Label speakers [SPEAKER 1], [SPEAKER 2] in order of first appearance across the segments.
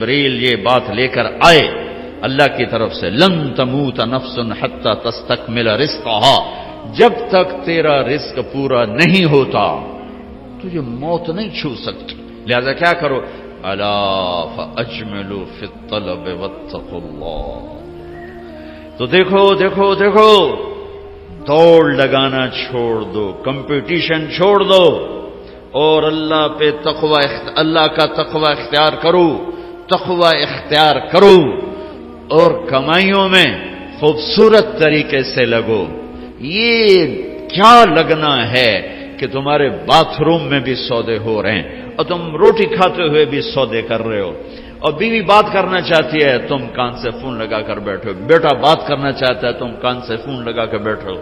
[SPEAKER 1] جبریل یہ بات لے کر آئے اللہ کی طرف سے، لن تموت نفس حتی تستکمل رزقہا، جب تک تیرا رزق پورا نہیں ہوتا تجھے موت نہیں چھو سکتی، لہذا کیا کرو، الا فاجملوا فی الطلب واتقوا اللہ۔ تو دیکھو دیکھو دیکھو، دوڑ لگانا چھوڑ دو، کمپٹیشن چھوڑ دو، اور اللہ پہ تقوی، اللہ کا تقوی اختیار کرو، تقوی اختیار کرو، اور کمائیوں میں خوبصورت طریقے سے لگو۔ یہ کیا لگنا ہے کہ تمہارے باتھ روم میں بھی سودے ہو رہے ہیں اور تم روٹی کھاتے ہوئے بھی سودے کر رہے ہو، اور بیوی بات کرنا چاہتی ہے تم کان سے فون لگا کر بیٹھو، بیٹا بات کرنا چاہتا ہے تم کان سے فون لگا کے بیٹھو،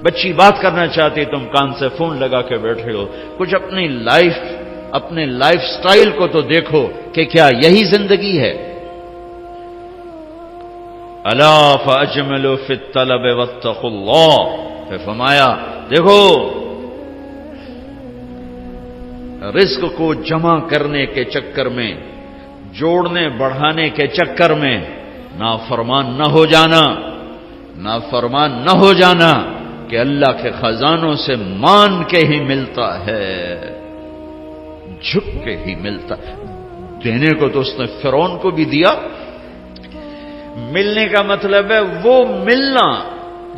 [SPEAKER 1] بچی بات کرنا چاہتی ہے تم کان سے فون لگا کے بیٹھے ہو۔ کچھ اپنے لائف سٹائل کو تو دیکھو کہ کیا یہی زندگی ہے؟ الا فاجملوا فی الطلب واتقوا اللہ، پھر فرمایا دیکھو رزق کو جمع کرنے کے چکر میں، جوڑنے بڑھانے کے چکر میں نافرمان نہ ہو جانا، نافرمان نہ ہو جانا کہ اللہ کے خزانوں سے مان کے ہی ملتا ہے، جھک کے ہی ملتا۔ دینے کو تو اس نے فرعون کو بھی دیا، ملنے کا مطلب ہے وہ ملنا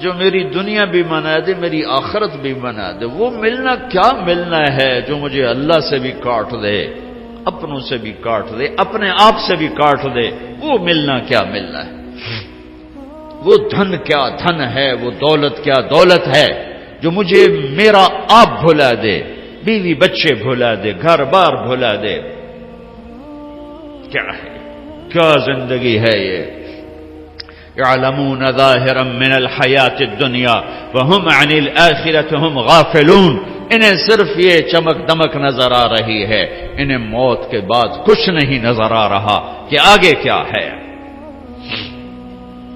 [SPEAKER 1] جو میری دنیا بھی بنا دے، میری آخرت بھی بنا دے۔ وہ ملنا کیا ملنا ہے جو مجھے اللہ سے بھی کاٹ دے، اپنوں سے بھی کاٹ دے، اپنے آپ سے بھی کاٹ دے، وہ ملنا کیا ملنا ہے؟ وہ دھن کیا دھن ہے، وہ دولت کیا دولت ہے جو مجھے میرا آپ بھلا دے، بیوی بچے بھلا دے، گھر بار بھلا دے؟ کیا ہے، کیا زندگی ہے یہ؟ یعلمون ظاہرا من الحیات الدنیا وہم عن الآخرۃ ہم غافلون، انہیں صرف یہ چمک دمک نظر آ رہی ہے، انہیں موت کے بعد کچھ نہیں نظر آ رہا کہ آگے کیا ہے۔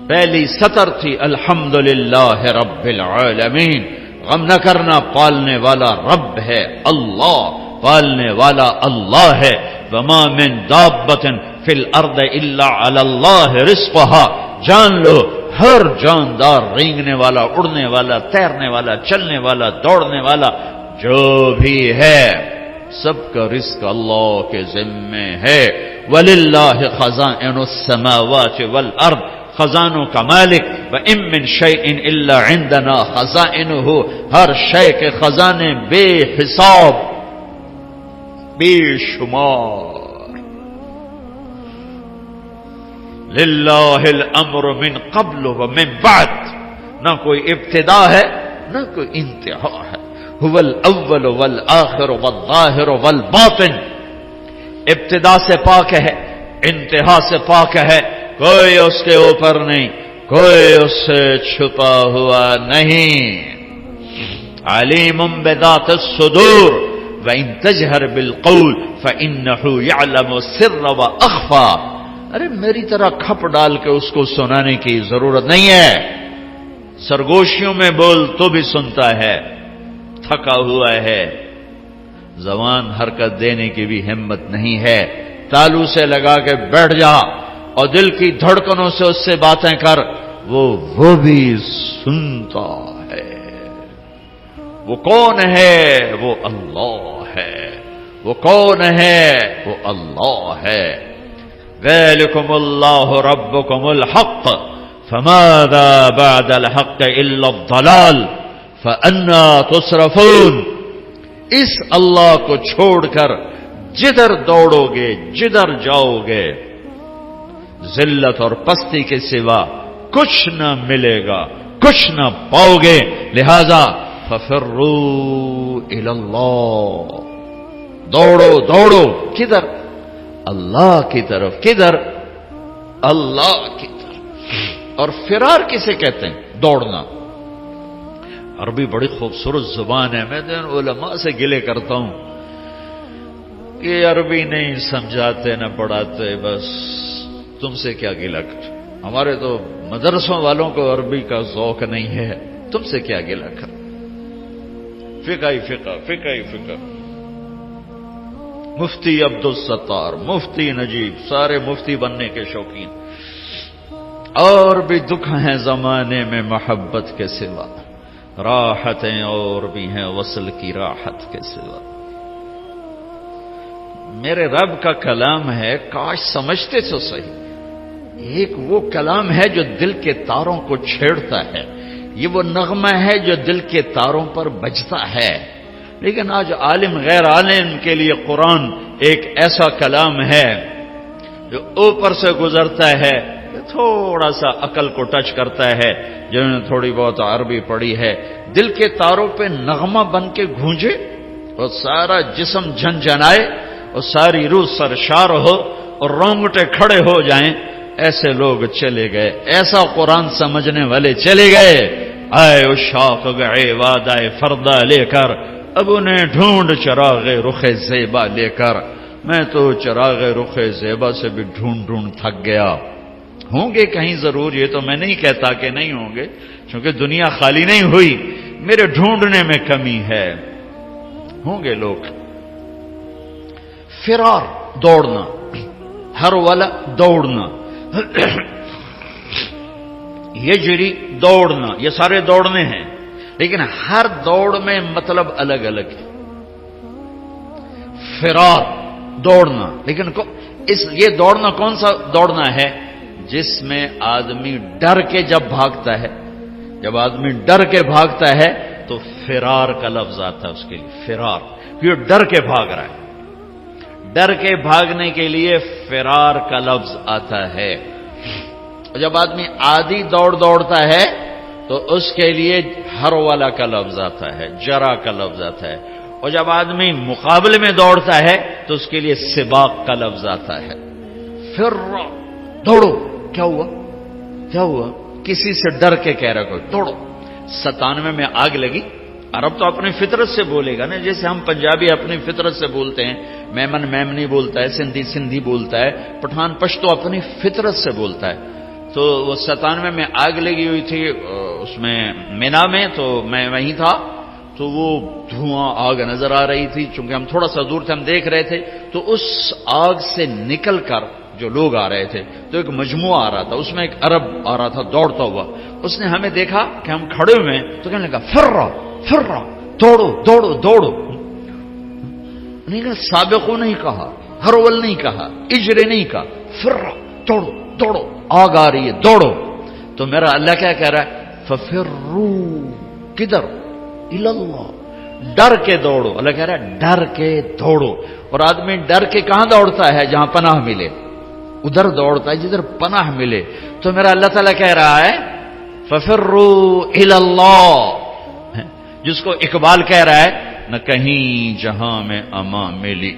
[SPEAKER 1] پہلی سطر تھی الحمدللہ رب العالمین، غم نہ کرنا، پالنے والا رب ہے اللہ، پالنے والا اللہ ہے۔ وما من دابۃ فی الارض الا علی اللہ رزقھا، جان لو ہر جاندار، رینگنے والا، اڑنے والا، تیرنے والا، چلنے والا، دوڑنے والا جو بھی ہے، سب کا رزق اللہ کے ذمے ہے۔ وَلِلَّهِ خَزَائِنُ السَّمَاوَاتِ وَالْأَرْضِ، خزانوں کا مالک، وَإِن مِّن شَيْءٍ إِلَّا عِندَنَا خَزَائِنُهُ، ہر شے کے خزانے بے حساب، بے شمار۔ للہ الامر من قبل ومن بعد، نہ کوئی ابتدا ہے نہ کوئی انتہا ہے۔ هو الاول والآخر والظاہر والباطن، ابتدا سے پاک ہے، انتہا سے پاک ہے، کوئی اس کے اوپر نہیں، کوئی اس سے چھپا ہوا نہیں۔ علیم بذات الصدور وإن تجہر بالقول فإنه يعلم السر وأخفى، ارے میری طرح کھپ ڈال کے اس کو سنانے کی ضرورت نہیں ہے، سرگوشیوں میں بول تو بھی سنتا ہے، تھکا ہوا ہے، زبان حرکت دینے کی بھی ہمت نہیں ہے، تالو سے لگا کے بیٹھ جا اور دل کی دھڑکنوں سے اس سے باتیں کر، وہ بھی سنتا ہے۔ وہ کون ہے؟ وہ اللہ ہے۔ وہ کون ہے؟ وہ اللہ ہے۔ ذَلِكُمُ اللَّهُ رَبُّكُمُ الْحَقُّ فَمَاذَا بَعْدَ الْحَقِّ إِلَّا الضَّلَالُ فَأَنَّىٰ تُصْرَفُونَ، اس اللہ کو چھوڑ کر جدھر دوڑو گے، جدھر جاؤ گے، ذلت اور پستی کے سوا کچھ نہ ملے گا، کچھ نہ پاؤ گے۔ لہذا فَفِرُّوا إِلَى اللَّهِ، دوڑو دوڑو، کدھر؟ اللہ کی طرف۔ کدھر؟ اللہ کی طرف۔ اور فرار کسے کہتے ہیں؟ دوڑنا۔ عربی بڑی خوبصورت زبان ہے، میں علماء سے گلے کرتا ہوں کہ عربی نہیں سمجھاتے نہ پڑھاتے، بس تم سے کیا گلہ کر، ہمارے تو مدرسوں والوں کو عربی کا ذوق نہیں ہے، تم سے کیا گلہ کر، فقہ ہی فقہ، فقہ ہی فقہ۔ مفتی عبدالستار، مفتی نجیب، سارے مفتی بننے کے شوقین. اور بھی دکھ ہیں زمانے میں محبت کے سوا، راحتیں اور بھی ہیں وصل کی راحت کے سوا. میرے رب کا کلام ہے، کاش سمجھتے تو صحیح. ایک وہ کلام ہے جو دل کے تاروں کو چھیڑتا ہے، یہ وہ نغمہ ہے جو دل کے تاروں پر بجتا ہے. لیکن آج عالم غیر عالم کے لیے قرآن ایک ایسا کلام ہے جو اوپر سے گزرتا ہے، تھوڑا سا عقل کو ٹچ کرتا ہے، جنہوں نے تھوڑی بہت عربی پڑھی ہے، دل کے تاروں پہ نغمہ بن کے گونجے اور سارا جسم جھنجھنائے اور ساری روح سرشار ہو اور رونگٹے کھڑے ہو جائیں. ایسے لوگ چلے گئے، ایسا قرآن سمجھنے والے چلے گئے. آئے عشاق گئے وعدہ فردا لے کر، اب انہیں ڈھونڈ چراغ رخ زیبا لے کر. میں تو چراغ رخ زیبا سے بھی ڈھونڈ تھک گیا. ہوں گے کہیں ضرور، یہ تو میں نہیں کہتا کہ نہیں ہوں گے، کیونکہ دنیا خالی نہیں ہوئی، میرے ڈھونڈنے میں کمی ہے. ہوں گے لوگ. فرار، دوڑنا، ہر والا دوڑنا، یجری دوڑنا، یہ سارے دوڑنے ہیں، لیکن ہر دوڑ میں مطلب الگ الگ ہے. فرار دوڑنا، لیکن یہ دوڑنا کون سا دوڑنا ہے؟ جس میں آدمی ڈر کے جب بھاگتا ہے، جب آدمی ڈر کے بھاگتا ہے تو فرار کا لفظ آتا ہے اس کے لیے. فرار، یہ ڈر کے بھاگ رہا ہے، ڈر کے بھاگنے کے لیے فرار کا لفظ آتا ہے. جب آدمی عادی دوڑتا ہے تو اس کے لیے ہر والا کا لفظ آتا ہے، جرا کا لفظ آتا ہے. اور جب آدمی مقابلے میں دوڑتا ہے تو اس کے لیے سباق کا لفظ آتا ہے. پھر دوڑو، کیا ہوا؟ کسی سے ڈر کے کہہ رہا کوئی دوڑو. 97 میں آگ لگی. عرب تو اپنی فطرت سے بولے گا نا، جیسے ہم پنجابی اپنی فطرت سے بولتے ہیں، میمن میمنی بولتا ہے، سندھی بولتا ہے، پٹھان پشتو اپنی فطرت سے بولتا ہے. تو وہ 97 میں آگ لگی ہوئی تھی اس میں مینا میں، تو میں وہیں تھا. تو وہ دھواں آگ نظر آ رہی تھی، چونکہ ہم تھوڑا سا دور تھے، ہم دیکھ رہے تھے. تو اس آگ سے نکل کر جو لوگ آ رہے تھے تو ایک مجموعہ آ رہا تھا، اس میں ایک عرب آ رہا تھا دوڑتا ہوا. اس نے ہمیں دیکھا کہ ہم کھڑے ہوئے ہیں تو کہنے لگا فرا، دوڑو. نہیں کہا، سابقو نہیں کہا، ہرول نہیں کہا، اجرے نہیں کہا، فرا، دوڑو، آگ آ رہی ہے، دوڑو. تو میرا اللہ کیا کہہ رہا ہے؟ ففرو، کدھر؟ الاللہ، ڈر کے دوڑو. اللہ کہہ رہا ہے ڈر کے دوڑو. اور آدمی ڈر کے کہاں دوڑتا ہے؟ جہاں پناہ ملے، ادھر دوڑتا ہے جدھر پناہ ملے. تو میرا اللہ تعالیٰ کہہ رہا ہے ففرو الاللہ، جس کو اقبال کہہ رہا ہے نہ کہیں جہاں میں امان ملی،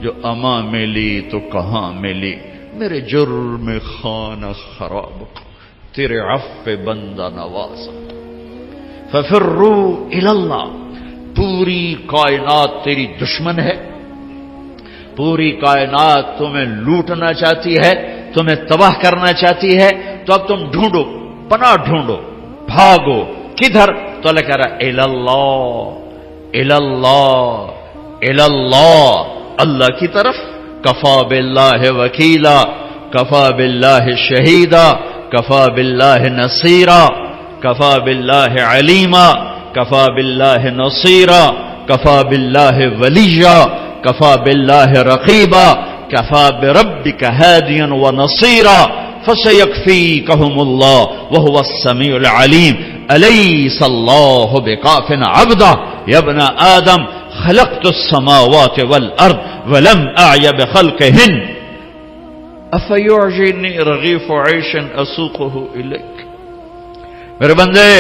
[SPEAKER 1] جو امان ملی تو کہاں ملی، میرے جرم خانہ خراب تیرے عفو بندہ نوازا. ففرو الاللہ. پوری کائنات تیری دشمن ہے، پوری کائنات تمہیں لوٹنا چاہتی ہے، تمہیں تباہ کرنا چاہتی ہے. تو اب تم ڈھونڈو، پناہ ڈھونڈو، بھاگو. کدھر؟ تو اللہ کہہ رہا الاللہ، اللہ کی طرف. کفا باللہ وکیلا، کفا باللہ شہیدا، کفا باللہ نصیرا، کفا باللہ علیما، کفا باللہ نصیرا، کفا باللہ ولیا، کفا باللہ رقیبا، کفا بربک ہادیا ونصیرا، فسیکفیکہم اللہ وہو السمیع العلیم. الیس اللہ بکاف عبدہ یا ابن آدم خلقت السماوات والارض ولم اعی بخلقہن افیعجنی رغیف عیش اسوقہ الیک. میرے بندے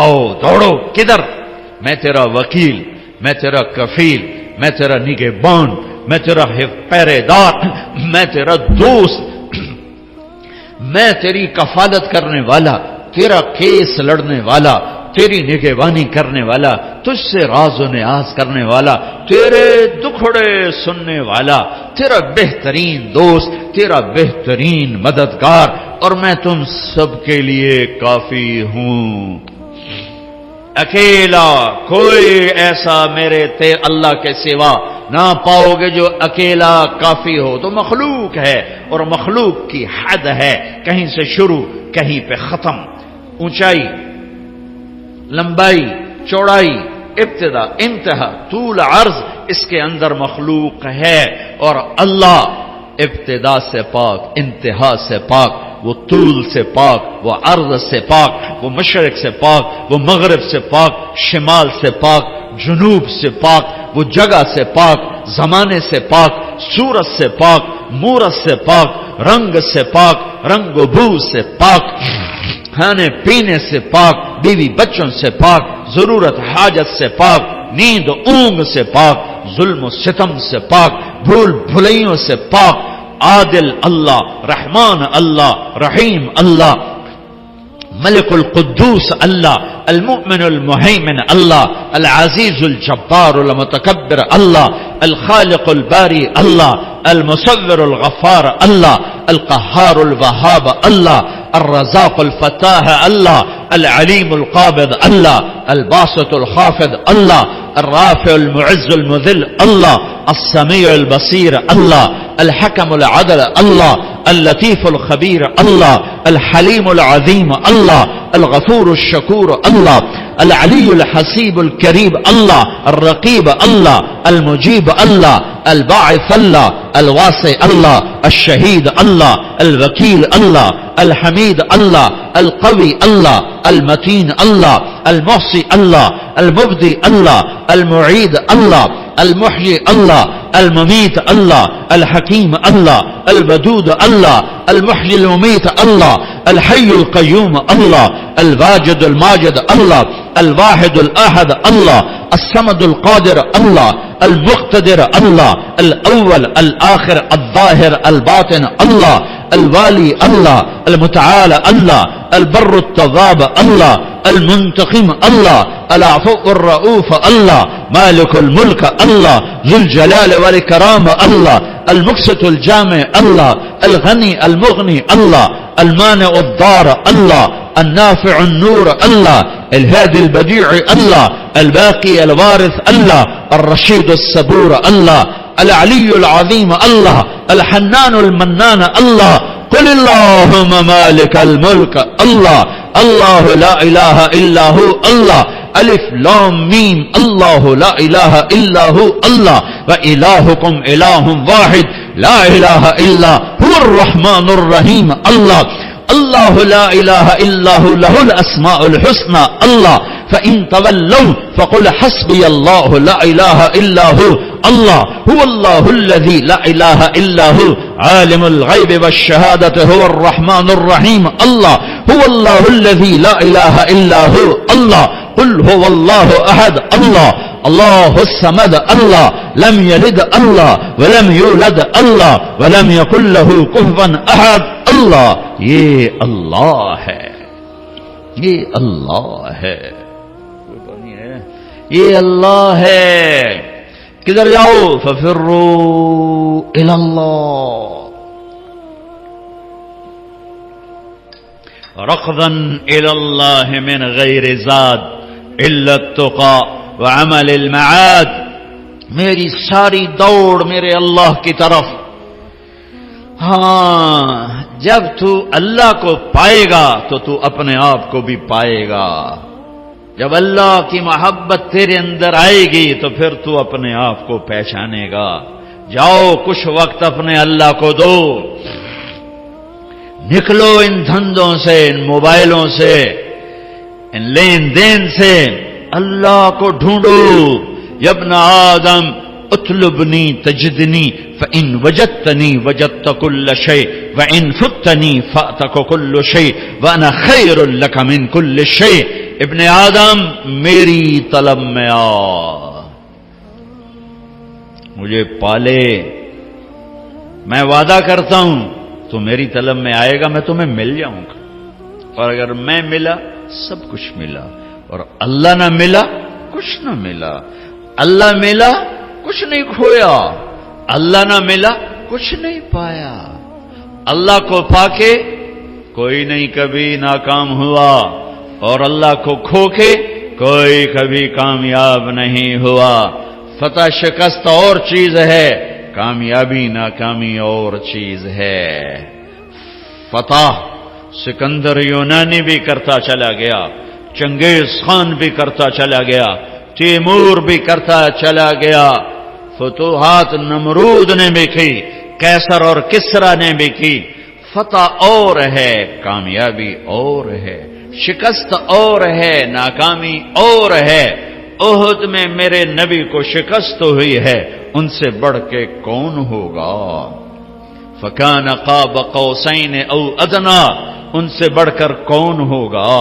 [SPEAKER 1] آؤ، دوڑو. کدھر؟ میں تیرا وکیل، میں تیرا کفیل، میں تیرا نگہبان، میں تیرا پہرے دار، میں تیرا دوست، میں تیری کفالت کرنے والا، تیرا کیس لڑنے والا، تیری نگہبانی کرنے والا، تجھ سے راز و نیاز کرنے والا، تیرے دکھڑے سننے والا، تیرا بہترین دوست، تیرا بہترین مددگار، اور میں تم سب کے لیے کافی ہوں. اکیلا کوئی ایسا میرے اللہ کے سوا نہ پاؤ گے جو اکیلا کافی ہو. تو مخلوق ہے اور مخلوق کی حد ہے، کہیں سے شروع کہیں پہ ختم، اونچائی، لمبائی، چوڑائی، ابتدا، انتہا، طول، عرض، اس کے اندر مخلوق ہے. اور اللہ ابتدا سے پاک، انتہا سے پاک، وہ طول سے پاک، وہ عرض سے پاک، وہ مشرق سے پاک، وہ مغرب سے پاک، شمال سے پاک، جنوب سے پاک، وہ جگہ سے پاک، زمانے سے پاک، صورت سے پاک، مورت سے پاک، رنگ سے پاک، رنگ و بو سے پاک، کھانے پینے سے پاک، بیوی بچوں سے پاک، ضرورت حاجت سے پاک، نیند اونگ سے پاک، ظلم و ستم سے پاک، بھول بھلائیوں سے پاک. عادل اللہ، رحمان اللہ، رحیم اللہ، ملک القدوس اللہ، المؤمن المہیمن اللہ، العزیز الجبار المتکبر اللہ، الخالق الباری اللہ، المصور الغفار اللہ، القہار الوہاب اللہ، الرزاق الفتاح اللہ، العلیم القابض اللہ، الباسط الخافض اللہ، الرافع المعز المذل اللہ، السمیع البصیر اللہ، الحکم العدل اللہ، اللطیف الخبیر اللہ، الحلیم العظیم اللہ، الغفور الشکور اللہ، العلی الحسیب الکریم اللہ، الرقیب اللہ، المجیب اللہ، الباعث اللہ، الواسع اللہ، الشہید اللہ، الوکیل اللہ، الحمید اللہ، القوی اللہ، المتین اللہ، المحصی اللہ، المبدی اللہ، المعید اللہ، المحیی اللہ، الممیت اللہ، الحکیم اللہ، الودود اللہ، المحیی الممیت اللہ، الحی القیوم اللہ، الواجد الماجد اللہ، الواحد الاحد اللہ، الصمد القادر اللہ، المقتدر اللہ، الاول الآخر الظاہر الباطن اللہ، الوالی اللہ، المتعال اللہ، البر التواب اللہ، المنتقم اللہ، العفو الرؤوف اللہ، مالک الملک اللہ، ذو الجلال والاکرام اللہ، المقسط الجامع اللہ، الغنی المغنی اللہ، المانع الضار اللہ، النافع النور اللہ، الهادي البديع الله، الباقي الوارث الله، الرشيد الصبور الله، العلي العظيم الله، الحنان المنان الله. قل اللهم مالك الملك الله، الله لا إله إلا هو الله، ألف لام ميم، الله لا إله إلا هو الله، وإلهكم إله واحد لا إله إلا هو الرحمن الرحيم الله. الله لا إله إلا هو له الأسماء الحسنى الله. فإن تولوا فقل حسبي الله لا إله إلا هو الله. هو الله الذي لا إله إلا هو عالم الغيب والشهادة هو الرحمن الرحيم الله. هو الله الذي لا إله إلا هو الله. قل هو الله أحد الله الله الصمد الله لم يلد الله ولم يولد الله ولم يكن له كفوا أحد الله. یہ اللہ ہے، یہ اللہ ہے، یہ اللہ ہے. کدھر جاؤ؟ ففروا الی اللہ ركضا الی اللہ من غیر زاد الا التقى وعمل المعاد. میری ساری دوڑ میرے اللہ کی طرف. ہاں، جب تو اللہ کو پائے گا تو تو اپنے آپ کو بھی پائے گا. جب اللہ کی محبت تیرے اندر آئے گی تو پھر تو اپنے آپ کو پہچانے گا. جاؤ کچھ وقت اپنے اللہ کو دو، نکلو ان دھندوں سے، ان موبائلوں سے، ان لین دین سے، اللہ کو ڈھونڈو. یا ابن آدم اطلبنی تجدنی فإن وجدتنی وجدت كل شيء وإن فتنی فأتك كل شيء وأنا خير لك من كل شيء. ابن آدم میری طلب میں آ، مجھے پالے. میں وعدہ کرتا ہوں تو میری طلب میں آئے گا، میں تمہیں مل جاؤں گا. اور اگر میں ملا سب کچھ ملا، اور اللہ نہ ملا کچھ نہ ملا. اللہ ملا کچھ نہیں کھویا، اللہ نہ ملا کچھ نہیں پایا. اللہ کو پا کے کوئی نہیں کبھی ناکام ہوا، اور اللہ کو کھو کے کوئی کبھی کامیاب نہیں ہوا۔ فتح شکست اور چیز ہے، کامیابی ناکامی اور چیز ہے۔ فتح سکندر یونانی بھی کرتا چلا گیا، چنگیز خان بھی کرتا چلا گیا، تیمور بھی کرتا چلا گیا، فتوحات نمرود نے بھی کی، قیصر اور کسرا نے بھی کی۔ فتح اور ہے، کامیابی اور ہے، شکست اور ہے، ناکامی اور ہے۔ احد میں میرے نبی کو شکست ہوئی ہے، ان سے بڑھ کے کون ہوگا؟ فکان قاب قوسین او ادنا، ان سے بڑھ کر کون ہوگا؟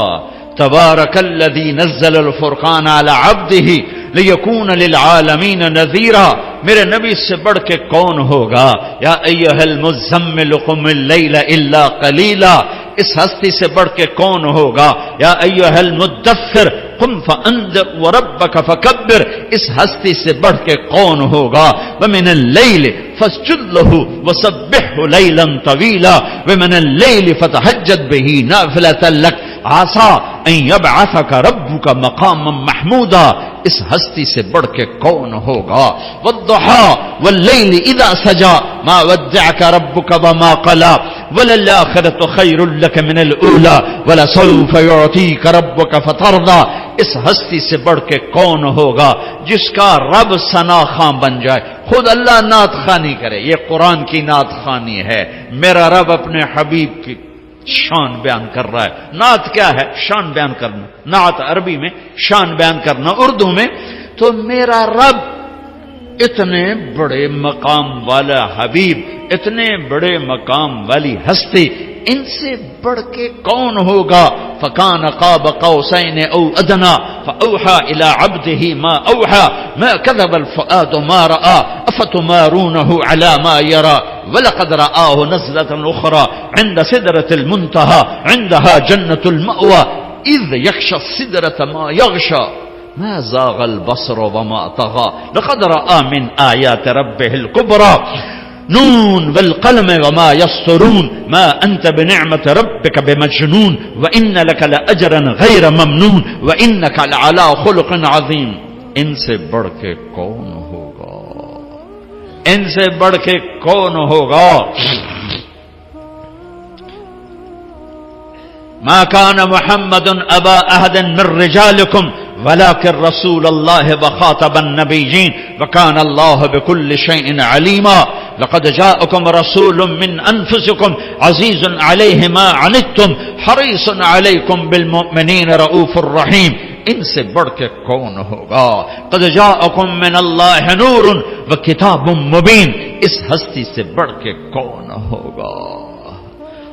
[SPEAKER 1] تبارک الذی نزل الفرقان علی عبدہ لیکون للعالمین نذیرا، میرے نبی سے بڑھ کے کون ہوگا؟ یا ایھا المزمل قم اللیل الا قلیلا، اس ہستی سے بڑھ کے کون ہوگا؟ یا ایھا المدثر قم فانذر وربک فکبر، اس ہستی سے بڑھ کے کون ہوگا؟ ومن اللیل فاسجد لہ وسبحہ لیلا طویلا ومن اللیل فتہجد بہ نافلۃ لک عسیٰ ان یبعثک ربک مقاما محمودا، اس ہستی سے بڑھ کے کون ہوگا؟ والضحیٰ واللیل اذا سجا ما ودعک ربک وما قلی وللآخرۃ خیر لک من الاولی ولسوف یعطیک ربک فترضی، اس ہستی سے بڑھ کے کون ہوگا جس کا رب ثنا خواں بن جائے، خود اللہ نعت خوانی کرے۔ یہ قرآن کی نعت خوانی ہے، میرا رب اپنے حبیب کی شان بیان کر رہا ہے۔ نعت کیا ہے؟ شان بیان کرنا، نعت عربی میں شان بیان کرنا، اردو میں۔ تو میرا رب اتنے بڑے مقام والا حبیب، اتنے بڑے مقام والی ہستی، ان سے بڑھ کے کون ہوگا؟ فکان قاب قوسین او ادنا فاوحى الى عبده ما اوحى ما كذب الفؤاد ما راى افتمارونه على ما يرى ولقد رآه نزلة اخرى عند سدرة المنتهى عندها جنة المأوى اذ يغشى السدرة ما يغشى ما زاغ البصر وما طغى لقد رأى من آيات ربه الكبرى نون والقلم وما يسطرون ما أنت بنعمة ربك بمجنون وإن لك لأجرا غير ممنون وإنك لعلى خلق عظيم۔ ان سے بڑھ کے کون ہوگا؟ ان سے بڑھ کے کون ہوگا؟ ما كان محمد أبا أحد من رجالكم ولكن رسول الله وخاتم النبيين وكان الله بكل شيء عليما لقد جاءكم رسول من أنفسكم عزيز عليه ما عنتم حريص عليكم بالمؤمنين رؤوف رحيم۔ ان سے بڑھ کے کون ہوگا؟ قد جاءكم من الله نور وكتاب مبين، اس ہستی سے بڑھ کے کون ہوگا؟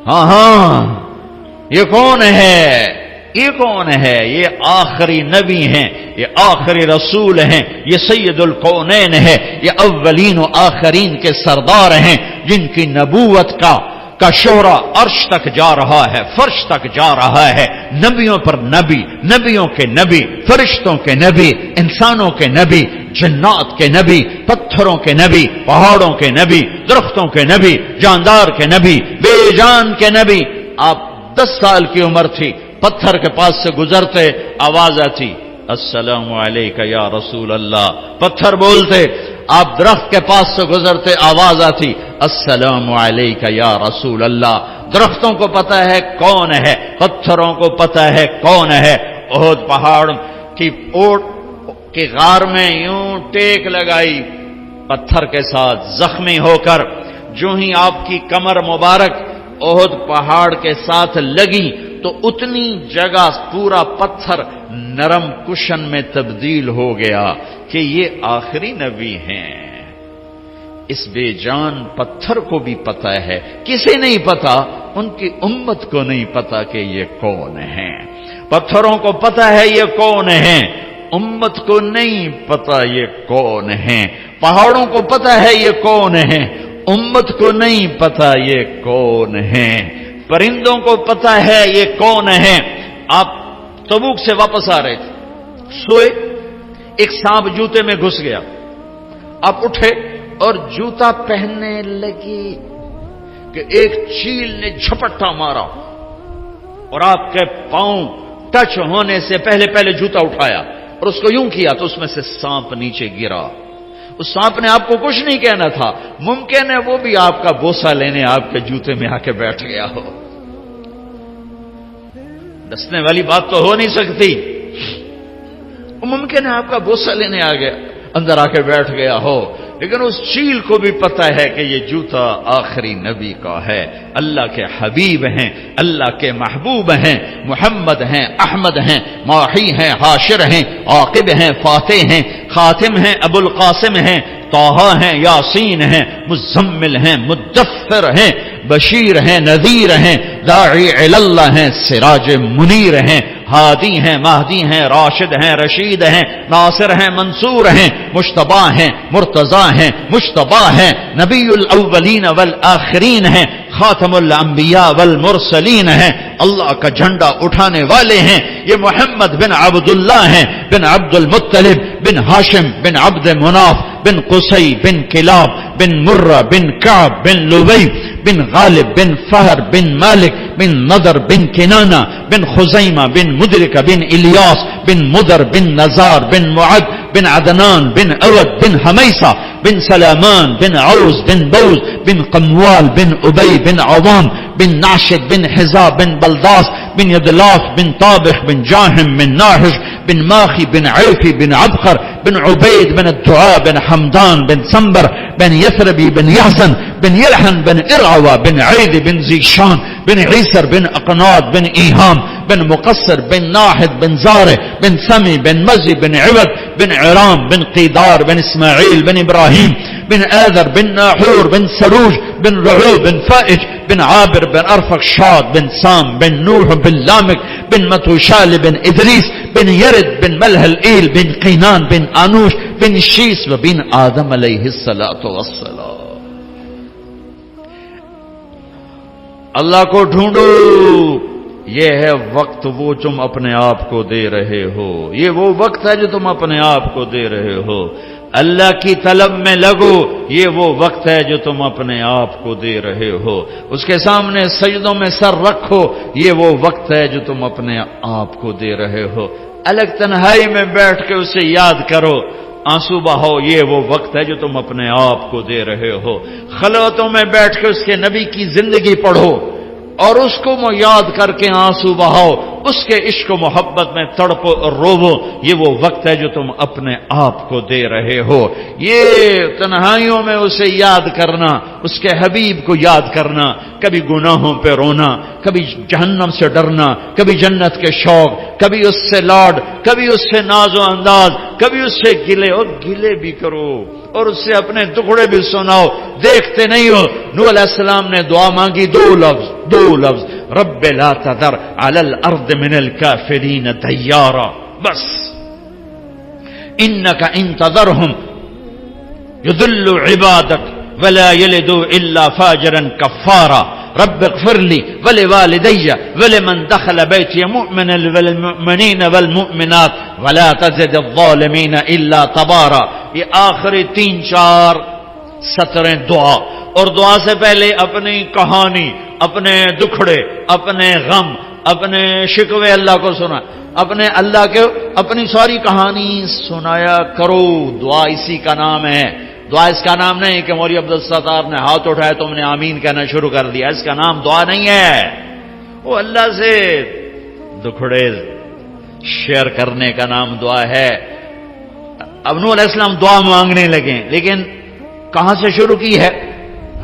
[SPEAKER 1] ہاں یہ کون ہے؟ یہ کون ہے؟ یہ آخری نبی ہیں، یہ آخری رسول ہیں، یہ سید الکونین ہے، یہ اولین و آخرین کے سردار ہیں، جن کی نبوت کا شعرہ عرش تک جا رہا ہے، فرش تک جا رہا ہے۔ نبیوں پر نبی، نبیوں کے نبی، فرشتوں کے نبی، انسانوں کے نبی، جنات کے نبی، پتھروں کے نبی، پہاڑوں کے نبی، درختوں کے نبی، جاندار کے نبی، بے جان کے نبی۔ آپ 10 سال کی عمر تھی، پتھر کے پاس سے گزرتے آواز آتی السلام علیکہ یا رسول اللہ، پتھر بولتے۔ آپ درخت کے پاس سے گزرتے آواز آتی السلام علیکہ یا رسول اللہ۔ درختوں کو پتہ ہے کون ہے، پتھروں کو پتہ ہے کون ہے۔ احد پہاڑ کی اوٹ کی غار میں یوں ٹیک لگائی پتھر کے ساتھ، زخمی ہو کر جو ہی آپ کی کمر مبارک احد پہاڑ کے ساتھ لگی تو اتنی جگہ پورا پتھر نرم کشن میں تبدیل ہو گیا کہ یہ آخری نبی ہیں۔ اس بے جان پتھر کو بھی پتہ ہے، کسے نہیں پتا؟ ان کی امت کو نہیں پتا کہ یہ کون ہیں۔ پتھروں کو پتا ہے یہ کون ہیں، امت کو نہیں پتا یہ کون ہیں۔ پہاڑوں کو پتا ہے یہ کون ہیں، امت کو نہیں پتا یہ کون ہیں۔ پرندوں کو پتا ہے یہ کون ہیں۔ آپ تبوک سے واپس آ رہے تھے، سوئے، ایک سانپ جوتے میں گھس گیا، آپ اٹھے اور جوتا پہننے لگے کہ ایک چیل نے جھپٹا مارا اور آپ کے پاؤں ٹچ ہونے سے پہلے جوتا اٹھایا اور اس کو یوں کیا تو اس میں سے سانپ نیچے گرا. اس سانپ نے آپ کو کچھ نہیں کہنا تھا، ممکن ہے وہ بھی آپ کا بوسہ لینے آپ کے جوتے میں آ کے بیٹھ گیا ہو. ڈسنے والی بات تو ہو نہیں سکتی. ممکن ہے آپ کا بوسہ لینے آ گیا، اندر آ کے بیٹھ گیا ہو، لیکن اس چیل کو بھی پتا ہے کہ یہ جوتا آخری نبی کا ہے، اللہ کے حبیب ہیں، اللہ کے محبوب ہیں، محمد ہیں، احمد ہیں، ماحی ہیں، حاشر ہیں، عاقب ہیں، فاتح ہیں، خاتم ہیں، ابو القاسم ہیں، طٰہٰ ہیں، یاسین ہیں، مزمل ہیں، مدثر ہیں، بشیر ہیں، نذیر ہیں، داعی اللہ ہیں، سراج منیر ہیں، ہادی ہیں، مہدی ہیں، راشد ہیں، رشید ہیں، ناصر ہیں، منصور ہیں، مجتبی ہیں، مرتضی ہیں، مجتبی ہیں، نبی الاولین والآخرین ہیں، خاتم الانبیاء والمرسلین ہیں، اللہ کا جھنڈا اٹھانے والے ہیں. یہ محمد بن عبداللہ ہیں، بن عبد المطلب، بن ہاشم، بن عبد مناف، بن قصی، بن کلاب، بن مرہ، بن کعب، بن لبی، بن غالب، بن فہر، بن مالک، بن نضر، بن کنانہ، بن خزیمہ، بن مدرکہ، بن الیاس، بن مدر، بن نزار، بن معد، بن عدنان، بن عود، بن حمیسہ، بن سلامان، بن عوز، بن بوز، بن قموال، بن ابی، بن عوام، بن ناشد، بن حزاب، بن بلداس، بن یدلاف، بن طابخ، بن جاہم، بن ناحش، بن ماخی، بن عیفی، بن عبقر، بن عبید، بن الدعاء، بن حمدان، بن سنبر، بن یثربی، بن یحزن، بن یلحن، بن ارعوى، بن عید، بن زیشان، بن عیسر، بن اقناد، بن ایہام، بن مقصر، بن ناحد، بن زارع، بن سمی، بن مزی، بن عوض، بن عرام، بن قیدار، بن اسماعیل، بن ابراہیم، بن آذر، بن ناحور، بن سروج، بن رعو، بن فائج، بن عابر، بن ارفخشاد، بن سام، بن نوح، بن لامک، بن متوشال، بن ادریس، بن یرد، بن ملح الایل، بن قینان، بن آنوش، بن شیس، و بن آدم علیہ الصلاۃ والسلام. اللہ کو ڈھونڈو، یہ ہے وقت وہ تم اپنے آپ کو دے رہے ہو، یہ وہ وقت ہے جو تم اپنے آپ کو دے رہے ہو. اللہ کی طلب میں لگو، یہ وہ وقت ہے جو تم اپنے آپ کو دے رہے ہو. اس کے سامنے سجدوں میں سر رکھو، یہ وہ وقت ہے جو تم اپنے آپ کو دے رہے ہو. الگ تنہائی میں بیٹھ کے اسے یاد کرو، آنسو بہاؤ، یہ وہ وقت ہے جو تم اپنے آپ کو دے رہے ہو. خلوتوں میں بیٹھ کے اس کے نبی کی زندگی پڑھو اور اس کو یاد کر کے آنسو بہاؤ، اس کے عشق و محبت میں تڑپو اور روو، یہ وہ وقت ہے جو تم اپنے آپ کو دے رہے ہو. یہ تنہائیوں میں اسے یاد کرنا، اس کے حبیب کو یاد کرنا، کبھی گناہوں پہ رونا، کبھی جہنم سے ڈرنا، کبھی جنت کے شوق، کبھی اس سے لاڈ، کبھی اس سے ناز و انداز، کبھی اس سے گلے، اور گلے بھی کرو اور اس سے اپنے دکھڑے بھی سناؤ. دیکھتے نہیں ہو نوح علیہ السلام نے دعا مانگی، دو لفظ رب لا تذر علی الارض من الکافرین دیارا، بس انک ان تذرہم یضلوا عبادک ولا یلدوا الا فاجرا کفارا رب اغفر لی ولوالدی ولمن دخل بیتی مؤمنا والمؤمنین والمؤمنات ولا تزد الظالمین الا تبارا. یہ آخری 3-4 سطریں دعا، اور دعا سے پہلے اپنی کہانی، اپنے دکھڑے، اپنے غم، اپنے شکوے اللہ کو سنا، اللہ کے اپنی ساری کہانی سنایا کرو. دعا اسی کا نام ہے. دعا اس کا نام نہیں کہ مولوی عبدالستار نے ہاتھ اٹھایا تم نے آمین کہنا شروع کر دیا، اس کا نام دعا نہیں ہے. وہ اللہ سے دکھڑے شیئر کرنے کا نام دعا ہے. اب نوح علیہ السلام دعا مانگنے لگے، لیکن کہاں سے شروع کی ہے؟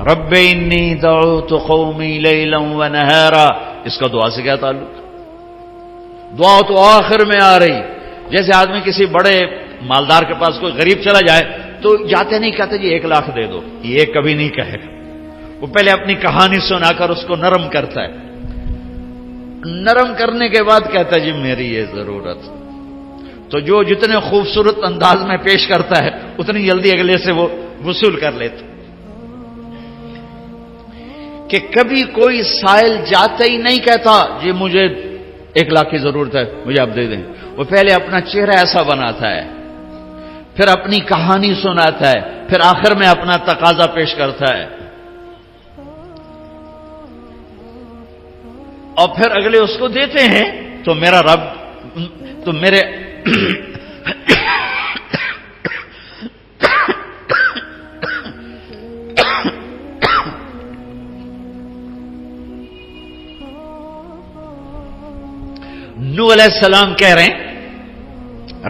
[SPEAKER 1] رب انی دعوت قومی لیلا ونہارا. اس کا دعا سے کیا تعلق؟ دعا تو آخر میں آ رہی. جیسے آدمی کسی بڑے مالدار کے پاس کوئی غریب چلا جائے تو جاتے نہیں کہتے جی 1 لاکھ دے دو، یہ کبھی نہیں کہے گا. وہ پہلے اپنی کہانی سنا کر اس کو نرم کرتا ہے، نرم کرنے کے بعد کہتا ہے جی میری یہ ضرورت. تو جو جتنے خوبصورت انداز میں پیش کرتا ہے اتنی جلدی اگلے سے وہ وصول کر لیتا. کہ کبھی کوئی سائل جاتے ہی نہیں کہتا جی مجھے 1 لاکھ کی ضرورت ہے مجھے آپ دے دیں. وہ پہلے اپنا چہرہ ایسا بناتا ہے، پھر اپنی کہانی سناتا ہے، پھر آخر میں اپنا تقاضا پیش کرتا ہے، اور پھر اگلے اس کو دیتے ہیں. تو میرا رب تو میرے نوح علیہ السلام کہہ رہے ہیں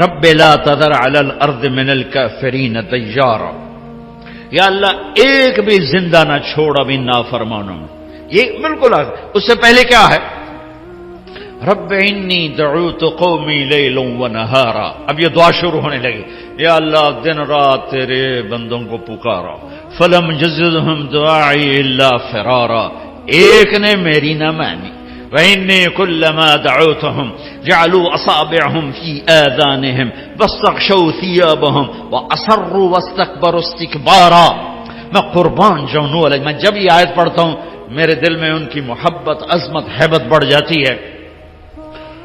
[SPEAKER 1] رب لا تذر علی الارض من الکافرین دیارا، یا اللہ ایک بھی زندہ نہ چھوڑ ابھی نافرمانوں میں. یہ بالکل اس سے پہلے کیا ہے؟ رب انی دعوت قومی لیلا ونہارا. اب یہ دعا شروع ہونے لگی، یا اللہ دن رات تیرے بندوں کو پکارا. فلم یزدہم دعائی الا فرارا، ایک نے میری نہ مانی. وإني كلما دعوتهم جعلوا أصابعهم في آذانهم واستغشوا ثيابهم وأصروا واستكبروا استكبارا. میں قربان جاؤں نوح علیہ، میں جب یہ آیت پڑھتا ہوں میرے دل میں ان کی محبت، عظمت، ہیبت بڑھ جاتی ہے.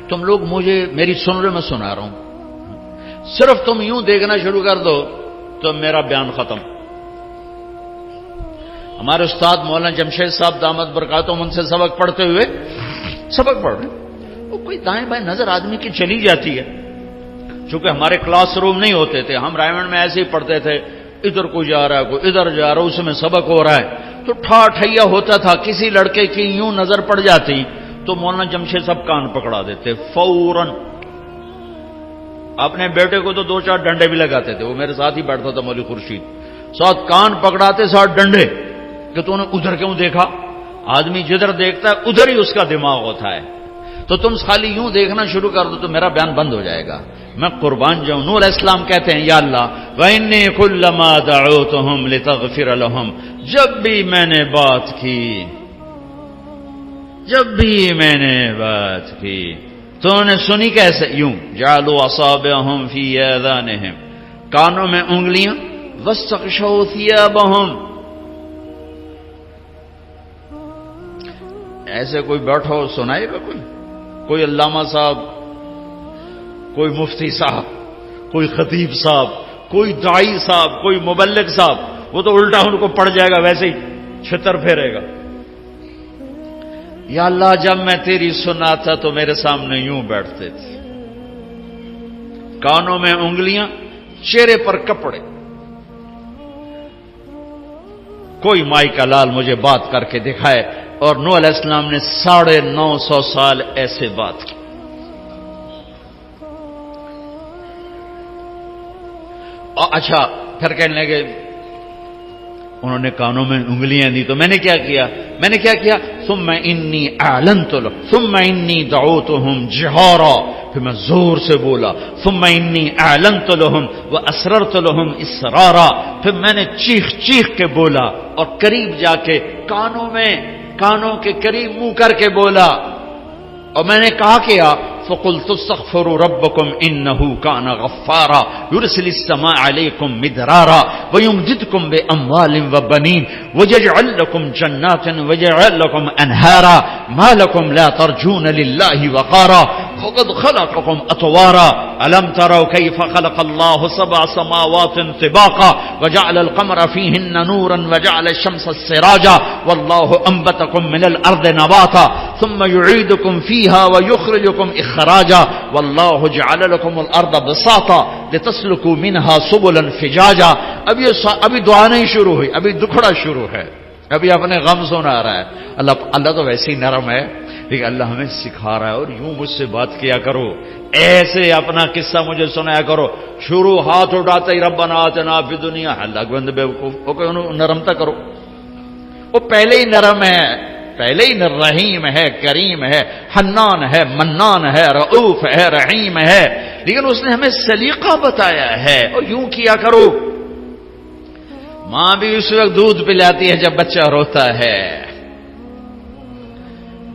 [SPEAKER 1] تم لوگ مجھے میری سن رہے، میں سنا رہا ہوں، صرف تم یوں دیکھنا شروع کر دو تو میرا بیان ختم. ہمارے استاد مولانا جمشید صاحب دامت برکاتہم ان سے سبق پڑھتے ہوئے سبق پڑھ رہے، وہ کوئی دائیں بائیں نظر آدمی کی چلی جاتی ہے. چونکہ ہمارے کلاس روم نہیں ہوتے تھے، ہم رائمنڈ میں ایسے ہی پڑھتے تھے، ادھر کوئی جا رہا ہے کوئی ادھر جا رہا ہے، اس میں سبق ہو رہا ہے تو ٹھیا ہوتا تھا. کسی لڑکے کی یوں نظر پڑ جاتی تو مولانا جمشید صاحب کان پکڑا دیتے فوراً. اپنے بیٹے کو تو 2-4 ڈنڈے بھی لگاتے تھے، وہ میرے ساتھ ہی بیٹھتا تھا مولوی خورشید، ساتھ کان پکڑاتے ساتھ ڈنڈے کہ تو نے ادھر کیوں دیکھا. آدمی جدھر دیکھتا ہے ادھر ہی اس کا دماغ ہوتا ہے. تو تم خالی یوں دیکھنا شروع کر دو تو میرا بیان بند ہو جائے گا. میں قربان جاؤں. نوح علیہ السلام کہتے ہیں یا اللہ وَإِنِّي كُلَّمَا دَعَوْتُهُمْ لِتَغْفِرَ لَهُمْ، جب بھی میں نے بات کی تو نے سنی کیسے؟ یوں جعلوا اصابعهم في آذانهم، کانوں میں انگلیاں، واستغشوا ثيابهم. ایسے کوئی بیٹھو سنائے گا کوئی علامہ صاحب، کوئی مفتی صاحب، کوئی خطیب صاحب، کوئی داعی صاحب، کوئی مبلغ صاحب، وہ تو الٹا ان کو پڑ جائے گا، ویسے ہی چھتر پھیرے گا. یا اللہ جب میں تیری سناتا تو میرے سامنے یوں بیٹھتے تھے، کانوں میں انگلیاں، چہرے پر کپڑے. کوئی مائی کا لال مجھے بات کر کے دکھائے. اور نوح علیہ السلام نے 950 سال ایسے بات کی. اور اچھا پھر کہنے لگے انہوں نے کانوں میں انگلیاں دی تو میں نے کیا کیا ثم انی اعلنت لهم ثم انی دعوتهم جہارا، پھر میں زور سے بولا. ثم انی اعلنت لهم واسررت لهم اسرارا، پھر میں نے چیخ کے بولا اور قریب جا کے کانوں کے قریب منہ کر کے بولا. اور میں نے کہا کیا فقلت استغفروا ربکم انه کان غفارا یرسل السماء علیکم مدرارا ویمددکم باموال وبنین ویجعل لکم جنات ویجعل لکم انہارا ما لکم لا ترجون للہ وقارا وقد خلقكم اطوارا الم تروا كيف خلق الله 7 سماوات طباقا وجعل القمر فيهن نورا وجعل الشمس سراجا والله انبتكم من الارض نباتا ثم يعيدكم فيها ويخرجكم اخراجا والله جعل لكم الارض بساطا لتسلكوا منها سبلا فجاجا. ابھی دعا نہیں شروع ہوئی، ابھی دکھڑا شروع ہے، ابھی اپنے غم سنا رہا ہے. اللہ تو ویسے ہی نرم ہے، لیکن اللہ ہمیں سکھا رہا ہے. اور یوں مجھ سے بات کیا کرو، ایسے اپنا قصہ مجھے سنایا کرو. شروع ہاتھ اٹھاتے ہی ربنا آتنا فی الدنیا، اللہ کے بندے بیوقوف، نرمتا کرو. وہ پہلے ہی نرم ہے، پہلے ہی رحیم ہے، کریم ہے، حنان ہے، منان ہے، رؤوف ہے، رحیم ہے. لیکن اس نے ہمیں سلیقہ بتایا ہے اور یوں کیا کرو. ماں بھی اس وقت دودھ پلاتی ہے جب بچہ روتا ہے.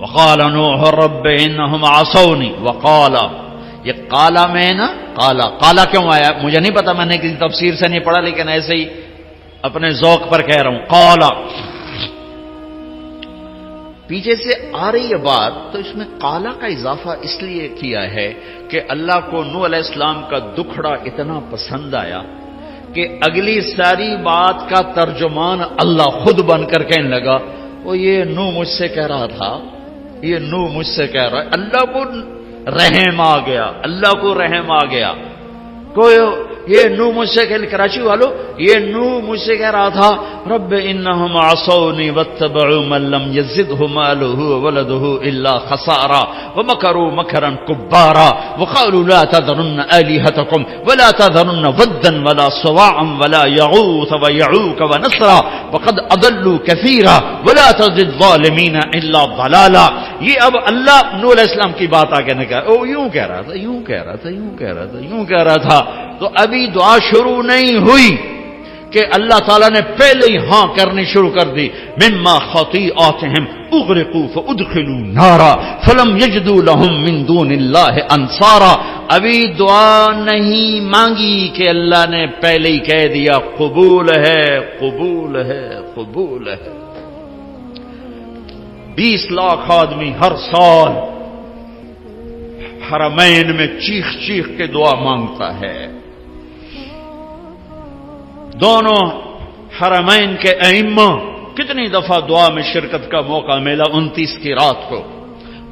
[SPEAKER 1] وقال نوح رب انہم عصونی. وقال، یہ قالا میں نا، قالا کیوں آیا مجھے نہیں پتا، میں نے کسی تفسیر سے نہیں پڑھا، لیکن ایسے ہی اپنے ذوق پر کہہ رہا ہوں. قالا پیچھے سے آ رہی ہے بات، تو اس میں قالا کا اضافہ اس لیے کیا ہے کہ اللہ کو نوح علیہ السلام کا دکھڑا اتنا پسند آیا کہ اگلی ساری بات کا ترجمان اللہ خود بن کر کہنے لگا وہ یہ نوح مجھ سے کہہ رہا تھا، یہ نوح مجھ سے کہہ رہا ہے. اللہ کو رحم آ گیا، اللہ کو رحم آ گیا. کوئی یہ نو مجھ سے کراچی والوں، یہ نو مجھ سے کہہ رہا تھا رب انہم عصونی واتبعوا من لم یزدہ مالہ وولدہ الا خسارا ومکروا مکرا کبارا وقالوا لا تذرن آلہتکم ولا تذرن ودا ولا صواعا ولا یغوث ویعوک ونسرا وقد اضلوا کثیرا ولا تزد الظالمین الا ضلالا. یہ اب اللہ نوح علیہ السلام کی بات آگے نے کہا، او یوں کہہ رہا تھا، یوں کہہ رہا تھا، یوں کہہ رہا تھا، یوں کہہ رہا تھا. تو ابھی دعا شروع نہیں ہوئی کہ اللہ تعالیٰ نے پہلے ہی ہاں کرنی شروع کر دی. مما خطیئاتہم اغرقوا فادخلوا نارا فلم یجدوا لهم من دون اللہ انصارا. ابھی دعا نہیں مانگی کہ اللہ نے پہلے ہی کہہ دیا قبول ہے، قبول ہے، قبول ہے. 20 لاکھ آدمی ہر سال حرمین میں چیخ چیخ کے دعا مانگتا ہے. دونوں حرمین کے ائمہ کتنی دفعہ دعا میں شرکت کا موقع ملا. 29 کی رات کو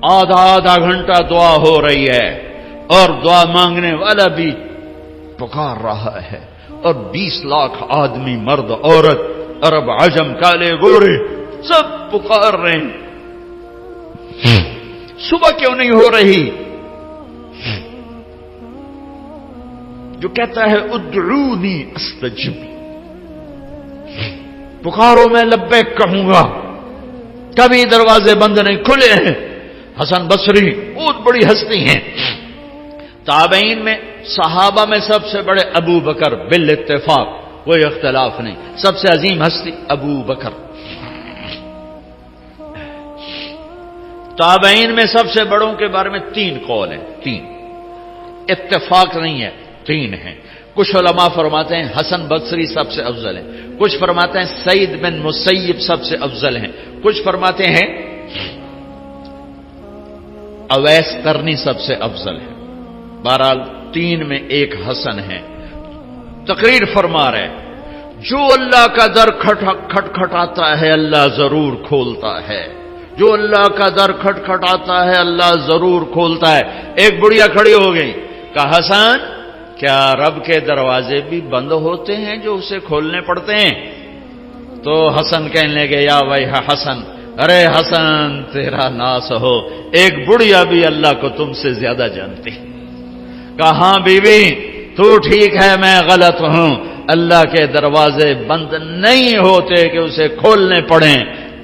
[SPEAKER 1] آدھا گھنٹہ دعا ہو رہی ہے اور دعا مانگنے والا بھی پکار رہا ہے، اور 20 لاکھ آدمی، مرد عورت، عرب عجم، کالے گورے، سب پکار رہے ہیں. صبح کیوں نہیں ہو رہی؟ جو کہتا ہے ادعونی استجب، پکارو میں لبیک کہوں گا. کبھی دروازے بند نہیں کھلے ہیں. حسن بصری بہت بڑی ہستی ہیں. تابعین میں صحابہ میں سب سے بڑے ابو بکر، بالاتفاق کوئی اختلاف نہیں، سب سے عظیم ہستی ابو بکر. تابعین میں سب سے بڑوں کے بارے میں 3 قول ہیں، 3 اتفاق نہیں ہے، 3 ہیں. کچھ علماء فرماتے ہیں حسن بصری سب سے افضل ہیں، کچھ فرماتے ہیں سعید بن مسیب سب سے افضل ہیں، کچھ فرماتے ہیں اویس قرنی سب سے افضل ہے. بہرحال 3 میں ایک حسن ہے. تقریر فرما رہے جو اللہ کا در کھٹکھٹاتا ہے اللہ ضرور کھولتا ہے. جو اللہ کا در کھٹکھٹاتا ہے اللہ ضرور کھولتا ہے. ایک بڑھیا کھڑی ہو گئی، کہا حسن کیا رب کے دروازے بھی بند ہوتے ہیں جو اسے کھولنے پڑتے ہیں؟ تو حسن کہنے لگے یا بھائی حسن، ارے حسن تیرا ناس ہو، ایک بڑھیا بھی اللہ کو تم سے زیادہ جانتی. کہاں بی بی تو ٹھیک ہے میں غلط ہوں، اللہ کے دروازے بند نہیں ہوتے کہ اسے کھولنے پڑیں،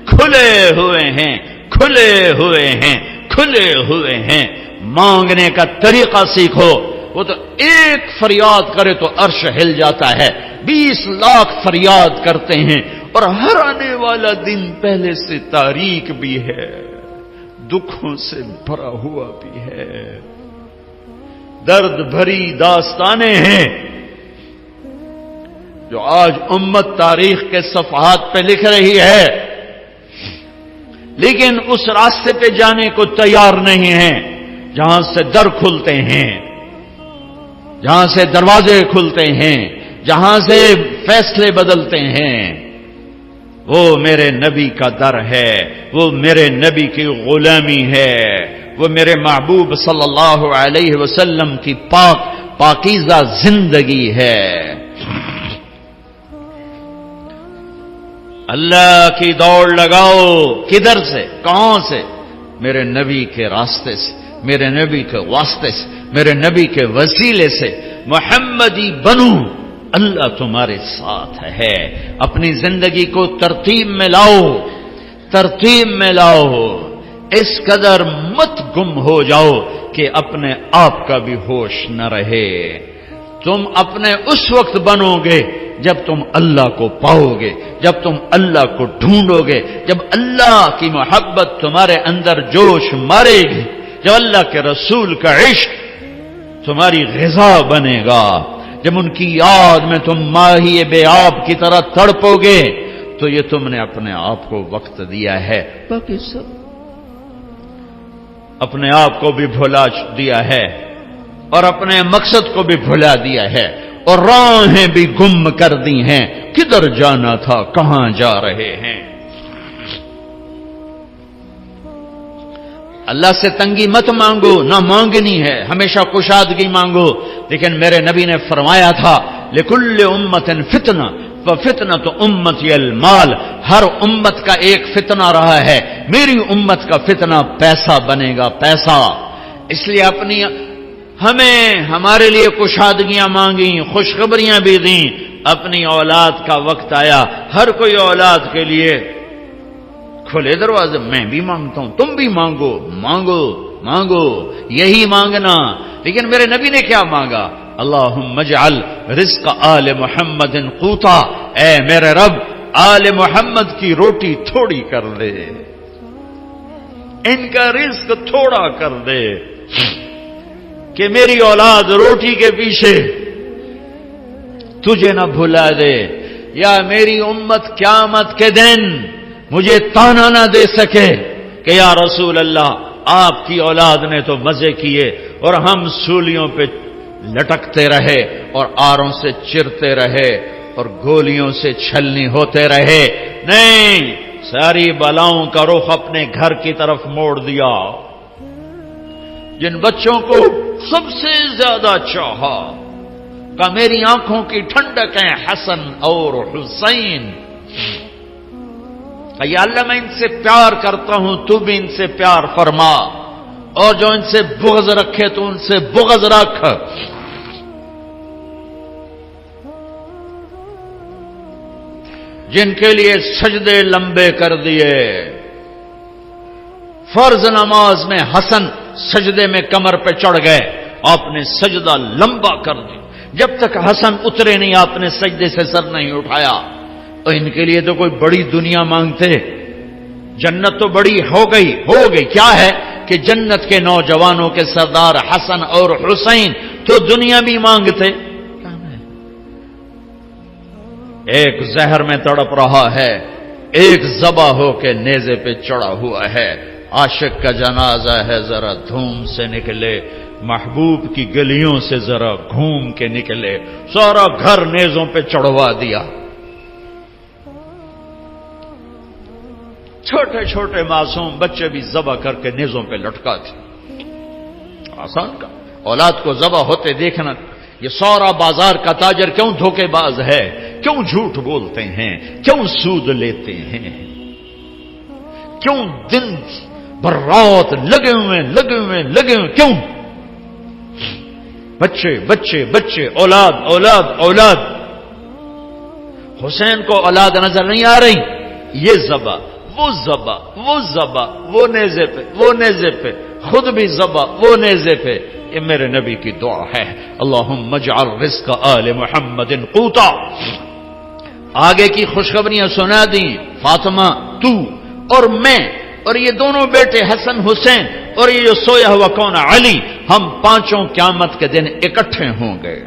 [SPEAKER 1] کھلے ہوئے ہیں، کھلے ہوئے ہیں، کھلے ہوئے ہیں. مانگنے کا طریقہ سیکھو. وہ تو ایک فریاد کرے تو عرش ہل جاتا ہے، 20 لاکھ فریاد کرتے ہیں، اور ہر آنے والا دن پہلے سے تاریک بھی ہے، دکھوں سے بھرا ہوا بھی ہے، درد بھری داستانیں ہیں جو آج امت تاریخ کے صفحات پہ لکھ رہی ہے، لیکن اس راستے پہ جانے کو تیار نہیں ہیں جہاں سے در کھلتے ہیں، جہاں سے دروازے کھلتے ہیں، جہاں سے فیصلے بدلتے ہیں. وہ میرے نبی کا در ہے، وہ میرے نبی کی غلامی ہے، وہ میرے محبوب صلی اللہ علیہ وسلم کی پاکیزہ زندگی ہے. اللہ کی دوڑ لگاؤ. کدھر سے؟ کہاں سے؟ میرے نبی کے راستے سے، میرے نبی کے واسطے سے، میرے نبی کے وسیلے سے. محمدی بنو، اللہ تمہارے ساتھ ہے. اپنی زندگی کو ترتیب میں لاؤ، ترتیب میں لاؤ. اس قدر مت گم ہو جاؤ کہ اپنے آپ کا بھی ہوش نہ رہے. تم اپنے اس وقت بنو گے جب تم اللہ کو پاؤ گے، جب تم اللہ کو ڈھونڈو گے، جب اللہ کی محبت تمہارے اندر جوش مارے گی، جب اللہ کے رسول کا عشق تمہاری غذا بنے گا، جب ان کی یاد میں تم ماہی بے آب کی طرح تڑپو گے، تو یہ تم نے اپنے آپ کو وقت دیا ہے. باقی سب اپنے آپ کو بھی بھلا دیا ہے اور اپنے مقصد کو بھی بھلا دیا ہے، اور راہیں بھی گم کر دی ہیں. کدھر جانا تھا، کہاں جا رہے ہیں؟ اللہ سے تنگی مت مانگو، نہ مانگنی ہے، ہمیشہ کشادگی مانگو. لیکن میرے نبی نے فرمایا تھا لکل امت فتنہ وفتنۃ امتی المال، ہر امت کا ایک فتنہ رہا ہے، میری امت کا فتنہ پیسہ بنے گا، پیسہ. اس لیے ہمیں ہمارے لیے کشادگیاں مانگیں، خوشخبریاں بھی دیں. اپنی اولاد کا وقت آیا، ہر کوئی اولاد کے لیے کھلے دروازے. میں بھی مانگتا ہوں، تم بھی مانگو مانگو مانگو، یہی مانگنا. لیکن میرے نبی نے کیا مانگا؟ اللہم اجعل رزق آل محمد قوتا، اے میرے رب آل محمد کی روٹی تھوڑی کر دے، ان کا رزق تھوڑا کر دے، کہ میری اولاد روٹی کے پیچھے تجھے نہ بھلا دے، یا میری امت قیامت کے دن مجھے تانا نہ دے سکے کہ یا رسول اللہ آپ کی اولاد نے تو مزے کیے اور ہم سولیوں پہ لٹکتے رہے اور آروں سے چرتے رہے اور گولیوں سے چھلنی ہوتے رہے. نہیں، ساری بلاؤں کا رخ اپنے گھر کی طرف موڑ دیا. جن بچوں کو سب سے زیادہ چاہا کہ میری آنکھوں کی ٹھنڈک ہیں حسن اور حسین، کہ یا اللہ میں ان سے پیار کرتا ہوں، تو بھی ان سے پیار فرما، اور جو ان سے بغض رکھے تو ان سے بغض رکھ. جن کے لیے سجدے لمبے کر دیے، فرض نماز میں حسن سجدے میں کمر پہ چڑھ گئے، آپ نے سجدہ لمبا کر دیا، جب تک حسن اترے نہیں آپ نے سجدے سے سر نہیں اٹھایا. اور ان کے لیے تو کوئی بڑی دنیا مانگتے، جنت تو بڑی ہو گئی. کیا ہے کہ جنت کے نوجوانوں کے سردار حسن اور حسین تو دنیا بھی مانگتے. ایک زہر میں تڑپ رہا ہے، ایک ذبح ہو کے نیزے پہ چڑھا ہوا ہے. عاشق کا جنازہ ہے، ذرا دھوم سے نکلے، محبوب کی گلیوں سے ذرا گھوم کے نکلے، سارا گھر نیزوں پہ چڑھوا دیا. چھوٹے چھوٹے معصوم بچے بھی ذبح کر کے نیزوں پہ لٹکا تھے. آسان کا اولاد کو ذبح ہوتے دیکھنا. یہ سارا بازار کا تاجر کیوں دھوکے باز ہے، کیوں جھوٹ بولتے ہیں، کیوں سود لیتے ہیں، کیوں دن بھر رات لگے ہوئے کیوں؟ بچے بچے بچے، اولاد اولاد اولاد. حسین کو اولاد نظر نہیں آ رہی، یہ ذبح وہ ذبح، وہ ذبح وہ نیزے پہ خود بھی ذبح وہ نیزے پہ. یہ میرے نبی کی دعا ہے، اللہم اجعل رزق آل محمد قوتا. آگے کی خوشخبریاں سنا دیں. فاطمہ، تو اور میں اور یہ دونوں بیٹے حسن حسین اور یہ جو سویا ہوا کون علی، ہم پانچوں قیامت کے دن اکٹھے ہوں گے.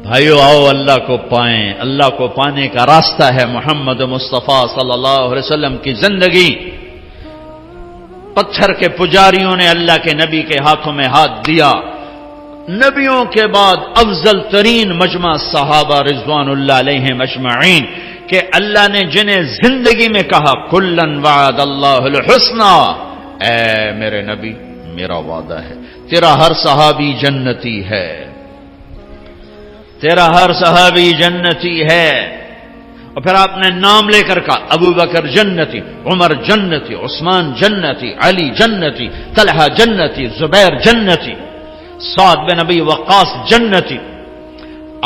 [SPEAKER 1] بھائیو آؤ اللہ کو پائیں. اللہ کو پانے کا راستہ ہے محمد مصطفیٰ صلی اللہ علیہ وسلم کی زندگی. پتھر کے پجاریوں نے اللہ کے نبی کے ہاتھوں میں ہاتھ دیا. نبیوں کے بعد افضل ترین مجمع صحابہ رضوان اللہ علیہم اجمعین، کہ اللہ نے جنہیں زندگی میں کہا کلن وعد اللہ الحسنى، اے میرے نبی میرا وعدہ ہے تیرا ہر صحابی جنتی ہے، تیرا ہر صحابی جنتی ہے. اور پھر آپ نے نام لے کر کہا ابو بکر جنتی، عمر جنتی، عثمان جنتی، علی جنتی، طلحہ جنتی، زبیر جنتی، سعد بن ابی وقاص جنتی،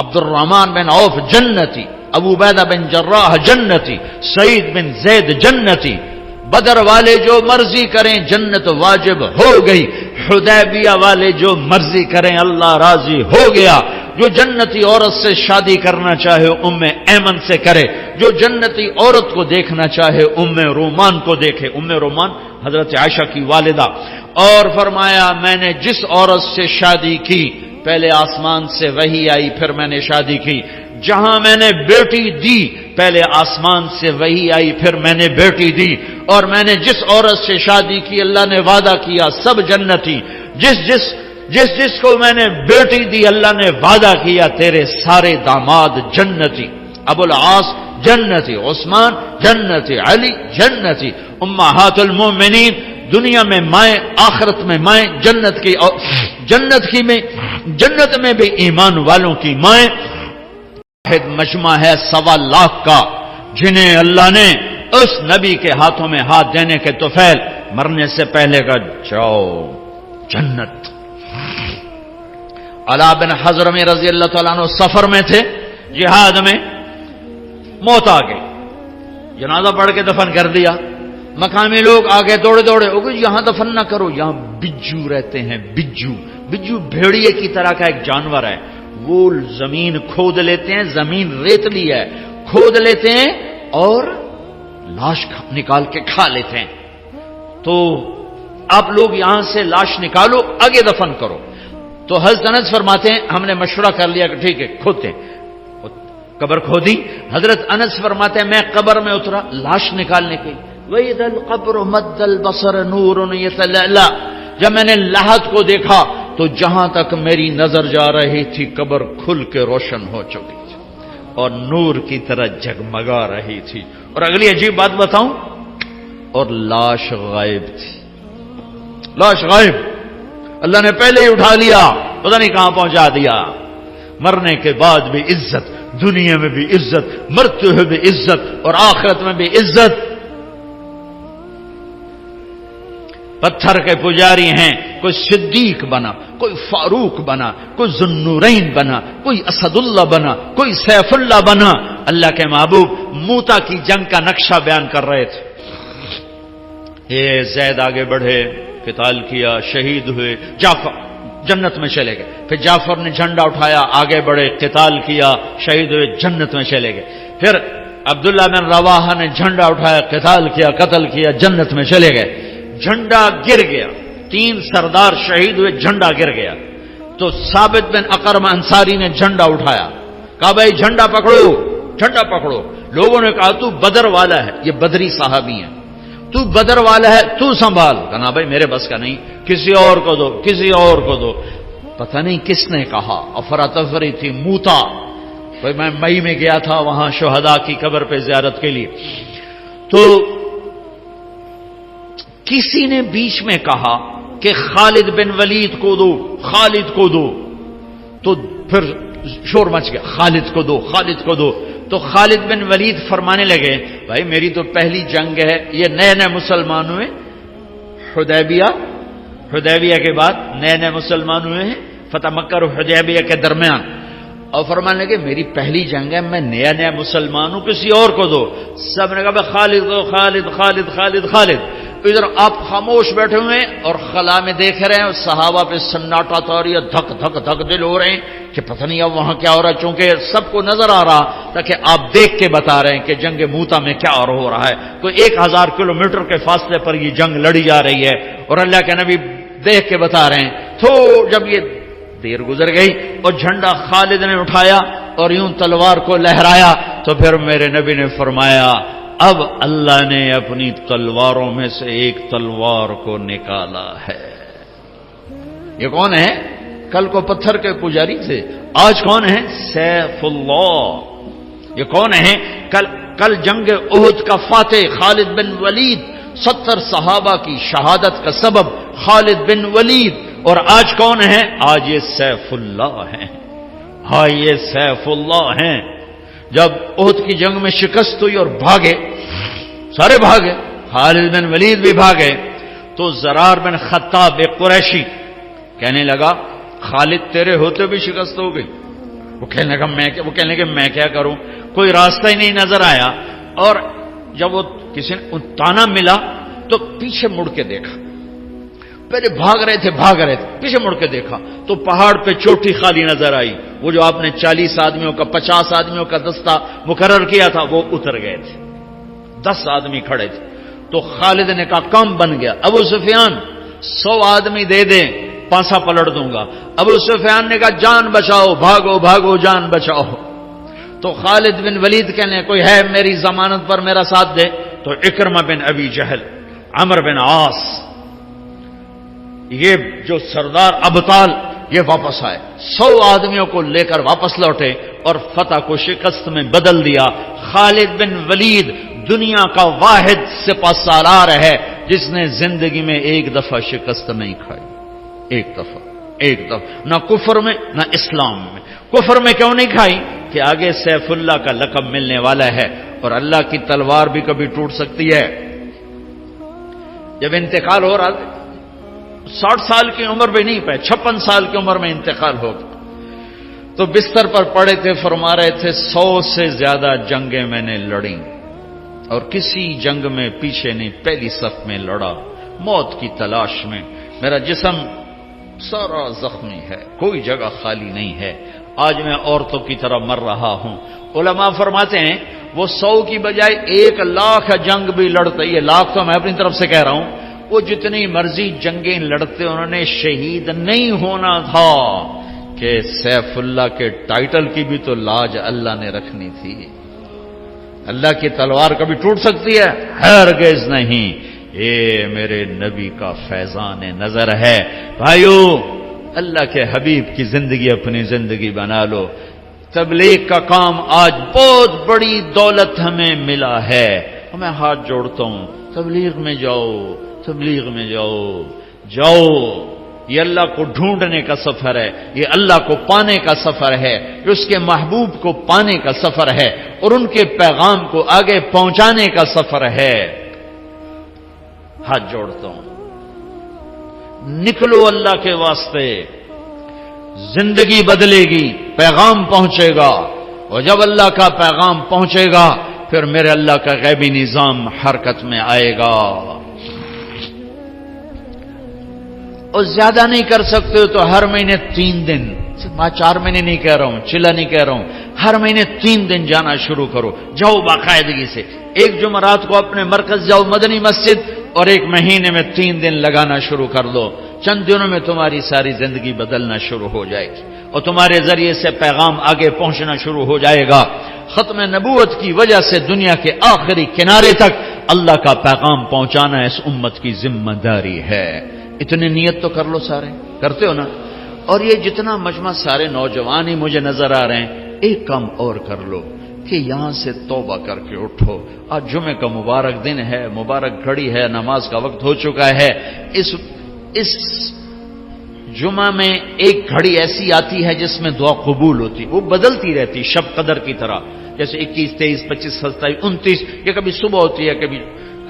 [SPEAKER 1] عبد الرحمن بن عوف جنتی، ابو عبیدہ بن جراح جنتی، سعید بن زید جنتی. بدر والے جو مرضی کریں جنت واجب ہو گئی. حدیبیہ والے جو مرضی کریں اللہ راضی ہو گیا. جو جنتی عورت سے شادی کرنا چاہے ام ایمن سے کرے، جو جنتی عورت کو دیکھنا چاہے ام رومان کو دیکھے. ام رومان حضرت عائشہ کی والدہ. اور فرمایا میں نے جس عورت سے شادی کی، پہلے آسمان سے وحی آئی پھر میں نے شادی کی. جہاں میں نے بیٹی دی، پہلے آسمان سے وحی آئی پھر میں نے بیٹی دی. اور میں نے جس عورت سے شادی کی اللہ نے وعدہ کیا سب جنتی. جس کو میں نے بیٹی دی اللہ نے وعدہ کیا تیرے سارے داماد جنتی. ابو العاص جنتی، عثمان جنتی، علی جنتی. امہات المومنین دنیا میں مائیں، آخرت میں مائیں، جنت میں بھی ایمان والوں کی مائیں. واحد مجمع ہے 1.25 لاکھ کا، جنہیں اللہ نے اس نبی کے ہاتھوں میں ہاتھ دینے کے طفیل مرنے سے پہلے کا جاؤ جنت. علا بن حضرمی رضی اللہ تعالیٰ عنہ سفر میں تھے، جہاد میں، موت آ گئی، جنازہ پڑھ کے دفن کر دیا. مقامی لوگ آگے دوڑے یہاں دفن نہ کرو، یہاں بجو رہتے ہیں. بجو بھیڑیے کی طرح کا ایک جانور ہے، وہ زمین کھود لیتے ہیں، زمین ریتلی ہے، کھود لیتے ہیں اور لاش نکال کے کھا لیتے ہیں. تو آپ لوگ یہاں سے لاش نکالو، آگے دفن کرو. تو حضرت انس فرماتے ہیں ہم نے مشورہ کر لیا کہ ٹھیک ہے کھودتے ہیں. قبر کھودی. حضرت انس فرماتے ہیں میں قبر میں اترا لاش نکالنے کی. وَإِذَا الْقَبْرُ مَدَّ الْبَصَرَ نُورٌ يَتَلَأْلَأُ، جب میں نے لحد کو دیکھا تو جہاں تک میری نظر جا رہی تھی قبر کھل کے روشن ہو چکی تھی اور نور کی طرح جگمگا رہی تھی. اور اگلی عجیب بات بتاؤں، اور لاش غائب تھی. لاش غائب، اللہ نے پہلے ہی اٹھا لیا، پتہ نہیں کہاں پہنچا دیا. مرنے کے بعد بھی عزت، دنیا میں بھی عزت، مرتے ہوئے بھی عزت اور آخرت میں بھی عزت. پتھر کے پجاری ہیں، کوئی صدیق بنا، کوئی فاروق بنا، کوئی ذوالنورین بنا، کوئی اسد اللہ بنا، کوئی سیف اللہ بنا. اللہ کے محبوب موتا کی جنگ کا نقشہ بیان کر رہے تھے. یہ زید آگے بڑھے، قتال کیا، شہید ہوئے. جعفر جنت میں چلے گئے. پھر جعفر نے جھنڈا اٹھایا، آگے بڑھے، قتال کیا، شہید ہوئے، جنت میں چلے گئے. پھر عبداللہ بن رواحہ نے جھنڈا اٹھایا، قتال کیا، قتل کیا، جنت میں چلے گئے. جھنڈا گر گیا، 3 سردار شہید ہوئے، جھنڈا گر گیا. تو ثابت بن اقرم انصاری نے جھنڈا اٹھایا، کہا بھائی جھنڈا پکڑو، جھنڈا پکڑو. لوگوں نے کہا تو بدر والا ہے، یہ بدری صحابی ہیں، تو بدر والا ہے، تو سنبھال. کہا بھائی میرے بس کا نہیں، کسی اور کو دو، کسی اور کو دو. پتہ نہیں کس نے کہا، افراتفری تھی. موتا، میں مئی میں گیا تھا وہاں شہداء کی قبر پہ زیارت کے لیے. تو کسی نے بیچ میں کہا کہ خالد بن ولید کو دو، خالد کو دو. تو پھر شور مچ گیا، خالد کو دو، خالد کو دو. تو خالد بن ولید فرمانے لگے بھائی میری تو پہلی جنگ ہے، یہ نئے نئے مسلمان ہوئے، حدیبیہ کے بعد نئے مسلمان ہوئے ہیں، فتح مکہ اور حدیبیہ کے درمیان. اور فرمانے لگے میری پہلی جنگ ہے، میں نیا مسلمان ہوں، کسی اور کو دو. سب نے کہا خالد دو، خالد خالد خالد خالد. ادھر آپ خاموش بیٹھے ہوئے اور خلا میں دیکھ رہے ہیں، صحابہ پہ سناٹا تھا اور یہ دھک دھک دھک دل ہو رہے ہیں کہ پتہ نہیں اب وہاں کیا ہو رہا ہے. چونکہ سب کو نظر آ رہا تاکہ آپ دیکھ کے بتا رہے ہیں کہ جنگ موتا میں کیا ہو رہا ہے. کوئی 1000 کلومیٹر کے فاصلے پر یہ جنگ لڑی جا رہی ہے اور اللہ کے نبی دیکھ کے بتا رہے ہیں. تو جب یہ دیر گزر گئی اور جھنڈا خالد نے اٹھایا اور یوں تلوار کو لہرایا تو پھر میرے نبی نے فرمایا اب اللہ نے اپنی تلواروں میں سے ایک تلوار کو نکالا ہے. یہ کون ہے؟ کل کو پتھر کے پجاری تھے، آج کون ہے؟ سیف اللہ. یہ کون ہے؟ کل جنگ احد کا فاتح خالد بن ولید، 70 صحابہ کی شہادت کا سبب خالد بن ولید. اور آج کون ہے؟ آج یہ سیف اللہ ہیں. ہاں یہ سیف اللہ ہیں. جب احد کی جنگ میں شکست ہوئی اور بھاگے، سارے بھاگے، خالد بن ولید بھی بھاگے، تو زرار بن خطاب ایک قریشی کہنے لگا خالد تیرے ہوتے بھی شکست ہو گئی. وہ کہنے لگا میں کیا کروں، کوئی راستہ ہی نہیں نظر آیا. اور جب وہ کسی نے تانا ملا تو پیچھے مڑ کے دیکھا، پہلے بھاگ رہے تھے پیچھے مڑ کے دیکھا تو پہاڑ پہ چوٹی خالی نظر آئی. وہ جو آپ نے 40 آدمیوں کا 50 آدمیوں کا دستہ مقرر کیا تھا وہ اتر گئے تھے، 10 آدمی کھڑے تھے. تو خالد نے کہا کام بن گیا، ابو سفیان 100 آدمی دے دیں پانسا پلٹ دوں گا. ابو سفیان نے کہا جان بچاؤ، بھاگو بھاگو جان بچاؤ. تو خالد بن ولید کہنے کوئی ہے میری ضمانت پر میرا ساتھ دے. تو اکرمہ بن ابی جہل، عمرو بن عاص، یہ جو سردار ابطال یہ واپس آئے، 100 آدمیوں کو لے کر واپس لوٹے اور فتح کو شکست میں بدل دیا. خالد بن ولید دنیا کا واحد سپہ سالار ہے جس نے زندگی میں ایک دفعہ شکست نہیں کھائی. ایک دفعہ نہ کفر میں نہ اسلام میں. کفر میں کیوں نہیں کھائی؟ کہ آگے سیف اللہ کا لقب ملنے والا ہے اور اللہ کی تلوار بھی کبھی ٹوٹ سکتی ہے. جب انتقال ہو رہا 60 سال کی عمر میں نہیں پائے، 56 سال کی عمر میں انتقال ہو گیا تو بستر پر پڑے تھے، فرما رہے تھے 100 سے زیادہ جنگیں میں نے لڑیں اور کسی جنگ میں پیچھے نہیں، پہلی صف میں لڑا موت کی تلاش میں. میرا جسم سارا زخمی ہے، کوئی جگہ خالی نہیں ہے. آج میں عورتوں کی طرح مر رہا ہوں. علماء فرماتے ہیں وہ 100 کی بجائے 1,00,000 جنگ بھی لڑتے، یہ لاکھ تو میں اپنی طرف سے کہہ رہا ہوں، وہ جتنی مرضی جنگیں لڑتے انہوں نے شہید نہیں ہونا تھا کہ سیف اللہ کے ٹائٹل کی بھی تو لاج اللہ نے رکھنی تھی. اللہ کی تلوار کبھی ٹوٹ سکتی ہے؟ ہرگز نہیں. یہ میرے نبی کا فیضان نظر ہے. بھائیو، اللہ کے حبیب کی زندگی اپنی زندگی بنا لو. تبلیغ کا کام آج بہت بڑی دولت ہمیں ملا ہے. میں ہاتھ جوڑتا ہوں، تبلیغ میں جاؤ، تبلیغ میں جاؤ. یہ اللہ کو ڈھونڈنے کا سفر ہے، یہ اللہ کو پانے کا سفر ہے، یہ اس کے محبوب کو پانے کا سفر ہے اور ان کے پیغام کو آگے پہنچانے کا سفر ہے. ہاتھ جوڑتا ہوں، نکلو اللہ کے واسطے. زندگی بدلے گی، پیغام پہنچے گا اور جب اللہ کا پیغام پہنچے گا پھر میرے اللہ کا غیبی نظام حرکت میں آئے گا. اور زیادہ نہیں کر سکتے ہو تو ہر مہینے 3 دن، میں 4 مہینے نہیں کہہ رہا ہوں، چلا نہیں کہہ رہا ہوں، ہر مہینے 3 دن جانا شروع کرو. جاؤ باقاعدگی سے. ایک جمعرات کو اپنے مرکز جاؤ مدنی مسجد اور ایک مہینے میں 3 دن لگانا شروع کر دو. چند دنوں میں تمہاری ساری زندگی بدلنا شروع ہو جائے گی اور تمہارے ذریعے سے پیغام آگے پہنچنا شروع ہو جائے گا. ختم نبوت کی وجہ سے دنیا کے آخری کنارے تک اللہ کا پیغام پہنچانا اس امت کی ذمہ داری ہے. اتنی نیت تو کر لو، سارے کرتے ہو نا. اور یہ جتنا مجمع سارے نوجوان ہی مجھے نظر آ رہے ہیں، ایک کام اور کر لو کہ یہاں سے توبہ کر کے اٹھو. آج جمعے کا مبارک دن ہے، مبارک گھڑی ہے، نماز کا وقت ہو چکا ہے. اس جمعہ میں ایک گھڑی ایسی آتی ہے جس میں دعا قبول ہوتی، وہ بدلتی رہتی شب قدر کی طرح، جیسے 21، 23، 25، 27، 29. یہ کبھی صبح ہوتی ہے،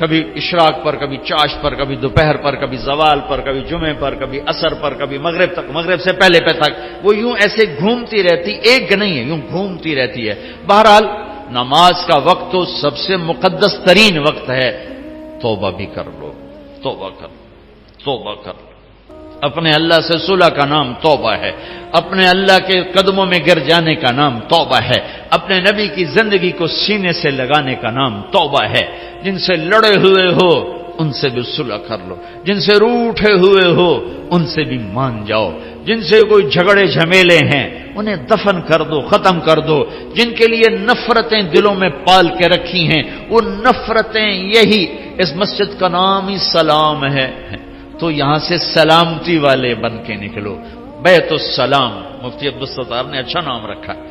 [SPEAKER 1] کبھی اشراق پر، کبھی چاش پر، کبھی دوپہر پر، کبھی زوال پر، کبھی جمعے پر، کبھی عصر پر، کبھی مغرب تک، مغرب سے پہلے تک. وہ یوں ایسے گھومتی رہتی، ایک نہیں ہے، یوں گھومتی رہتی ہے. بہرحال نماز کا وقت تو سب سے مقدس ترین وقت ہے. توبہ بھی کر لو، توبہ کر لو. اپنے اللہ سے صلح کا نام توبہ ہے. اپنے اللہ کے قدموں میں گر جانے کا نام توبہ ہے. اپنے نبی کی زندگی کو سینے سے لگانے کا نام توبہ ہے. جن سے لڑے ہوئے ہو ان سے بھی صلح کر لو. جن سے روٹھے ہوئے ہو ان سے بھی مان جاؤ. جن سے کوئی جھگڑے جھمیلے ہیں انہیں دفن کر دو، ختم کر دو. جن کے لیے نفرتیں دلوں میں پال کے رکھی ہیں وہ نفرتیں، یہی اس مسجد کا نام ہی سلام ہے، تو یہاں سے سلامتی والے بن کے نکلو. بیت السلام، مفتی عبدالستار نے اچھا نام رکھا ہے،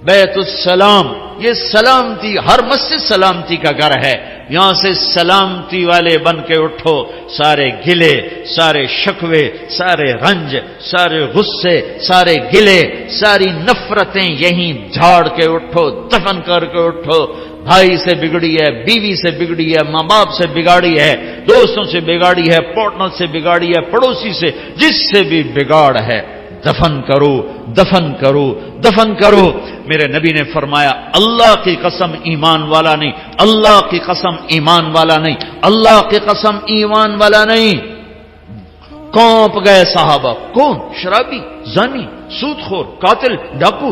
[SPEAKER 1] بیت السلام. یہ سلامتی، ہر مسجد سلامتی کا گھر ہے. یہاں سے سلامتی والے بن کے اٹھو. سارے گلے، سارے شکوے، سارے رنج، سارے غصے، سارے گلے، ساری نفرتیں یہیں جھاڑ کے اٹھو، دفن کر کے اٹھو. بھائی سے بگڑی ہے، بیوی سے بگڑی ہے، ماں باپ سے بگاڑی ہے، دوستوں سے بگاڑی ہے، پارٹنر سے بگاڑی ہے، پڑوسی سے، جس سے بھی بگاڑ ہے، دفن کرو، دفن کرو، دفن کرو. میرے نبی نے فرمایا اللہ کی قسم ایمان والا نہیں، اللہ کی قسم ایمان والا نہیں، اللہ کی قسم ایمان والا نہیں. کونپ گئے صحابہ. کون؟ شرابی، زانی، سود خور، قاتل، ڈاکو.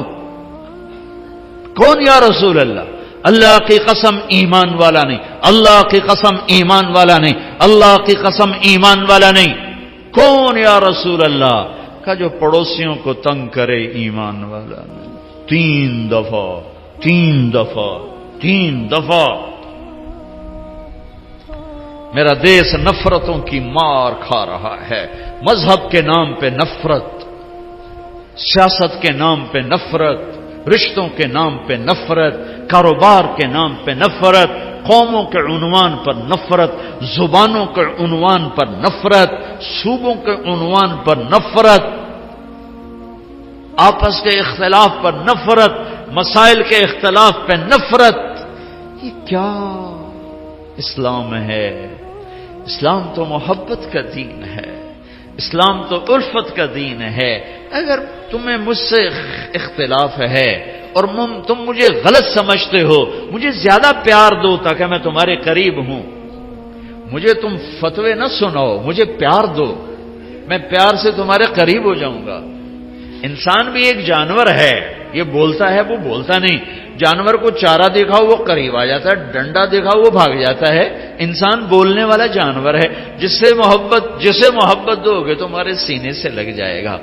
[SPEAKER 1] کون یا رسول اللہ؟ اللہ کی قسم ایمان والا نہیں، اللہ کی قسم ایمان والا نہیں، اللہ کی قسم ایمان والا نہیں. کون یا رسول اللہ؟ کا جو پڑوسیوں کو تنگ کرے ایمان والا نہیں. 3 دفعہ 3 دفعہ 3 دفعہ. میرا دیس نفرتوں کی مار کھا رہا ہے. مذہب کے نام پہ نفرت، سیاست کے نام پہ نفرت، رشتوں کے نام پہ نفرت، کاروبار کے نام پہ نفرت، قوموں کے عنوان پر نفرت، زبانوں کے عنوان پر نفرت، صوبوں کے عنوان پر نفرت، آپس کے اختلاف پر نفرت، مسائل کے اختلاف پہ نفرت، یہ کیا اسلام ہے؟ اسلام تو محبت کا دین ہے، اسلام تو الفت کا دین ہے۔ اگر تمہیں مجھ سے اختلاف ہے اور تم مجھے غلط سمجھتے ہو، مجھے زیادہ پیار دو تاکہ میں تمہارے قریب ہوں، مجھے تم فتوے نہ سناؤ، مجھے پیار دو، میں پیار سے تمہارے قریب ہو جاؤں گا۔ انسان بھی ایک جانور ہے، یہ بولتا ہے وہ بولتا نہیں، جانور کو چارہ دکھاؤ وہ قریب آ جاتا ہے، ڈنڈا دکھاؤ وہ بھاگ جاتا ہے، انسان بولنے والا جانور ہے، جسے محبت دو گے تمہارے سینے سے لگ جائے گا۔